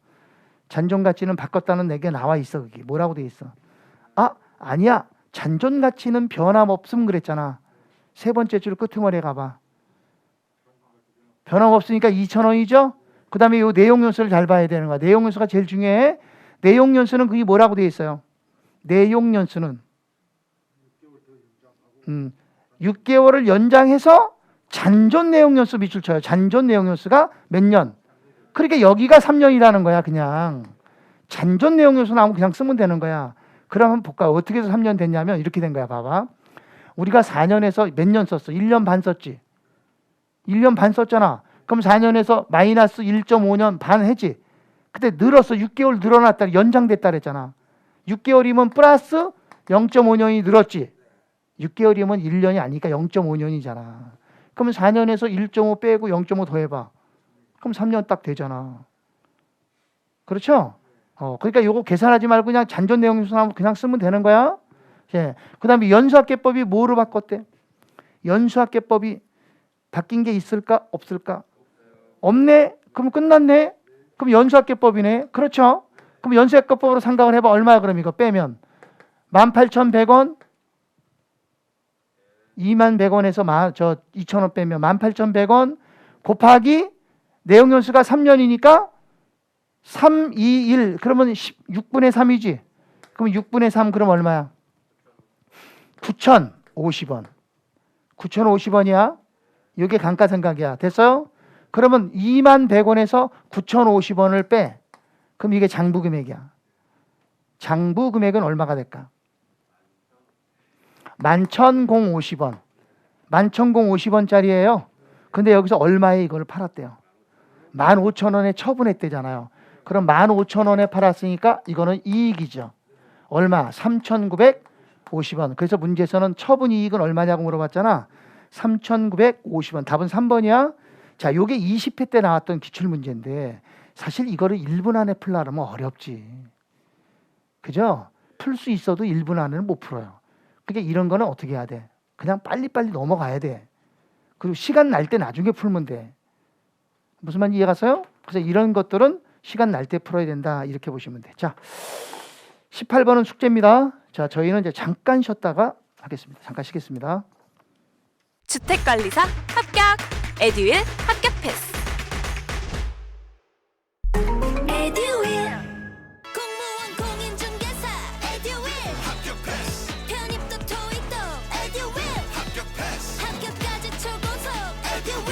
잔존 가치는 바꿨다는 내게 나와 있어. 그게 뭐라고 돼 있어? 아니야. 잔존 가치는 변함없음 그랬잖아. 세 번째 줄 끄트머리에 가봐. 변함없으니까 2,000원이죠? 그 다음에 이 내용연수를 잘 봐야 되는 거야. 내용연수가 제일 중요해. 내용연수는 그게 뭐라고 돼 있어요? 내용연수는 6개월을 연장해서 잔존 내용연수 밑줄 쳐요. 잔존 내용연수가 몇 년? 그러니까 여기가 3년이라는 거야. 그냥 잔존 내용연수 나오면 그냥 쓰면 되는 거야. 그러면 볼까? 어떻게 해서 3년 됐냐면 이렇게 된 거야. 봐봐. 우리가 4년에서 몇 년 썼어? 1년 반 썼지. 1년 반 썼잖아. 그럼 4년에서 마이너스 1.5년 반 했지. 그때 늘었어. 6개월 늘어났다. 연장됐다 그랬잖아. 6개월이면 플러스 0.5년이 늘었지. 6개월이면 1년이 아니니까 0.5년이잖아. 그러면 4년에서 1.5 빼고 0.5 더해봐. 그럼 3년 딱 되잖아. 그렇죠? 그러니까 요거 계산하지 말고 그냥 잔존 내용연수 나오면 그냥 쓰면 되는 거야. 예. 그 다음에 연수합계법이 뭐로 바꿨대? 연수합계법이 바뀐 게 있을까? 없을까? 없네? 그럼 끝났네? 그럼 연수합계법이네? 그렇죠? 그럼 연수합계법으로 생각을 해봐. 얼마야 그럼 이거 빼면? 18,100원? 21,100원에서 2,000원 빼면 18,100원 곱하기 내용연수가 3년이니까 3, 2, 1 그러면 6분의 3이지. 그럼 6분의 3 그럼 얼마야? 9,050원. 9,050원이야. 이게 감가상각이야. 됐어요? 그러면 21,100원에서 9,050원을 빼. 그럼 이게 장부 금액이야. 장부 금액은 얼마가 될까? 11,050원. 11,050원짜리예요. 근데 여기서 얼마에 이걸 팔았대요? 15,000원에 처분했대잖아요. 그럼 15,000원에 팔았으니까 이거는 이익이죠. 얼마? 3,950원. 그래서 문제에서는 처분 이익은 얼마냐고 물어봤잖아. 3,950원. 답은 3번이야. 자, 요게 20회 때 나왔던 기출문제인데 사실 이거를 1분 안에 풀려면 어렵지. 그죠? 풀 수 있어도 1분 안에는 못 풀어요. 그러니까 이런 거는 어떻게 해야 돼? 그냥 빨리빨리 넘어가야 돼. 그리고 시간 날 때 나중에 풀면 돼. 무슨 말인지 이해 갔어요? 그래서 이런 것들은 시간 날 때 풀어야 된다. 이렇게 보시면 돼. 자, 18번은 숙제입니다. 자, 저희는 이제 잠깐 쉬었다가 하겠습니다. 잠깐 쉬겠습니다. 주택관리사 합격! 에듀윌 합격 패스! 에듀윌 공무원 공인중개사 에듀윌 합격 패스 편입도 토익도 에듀윌 합격 패스 합격까지 초고속 에듀윌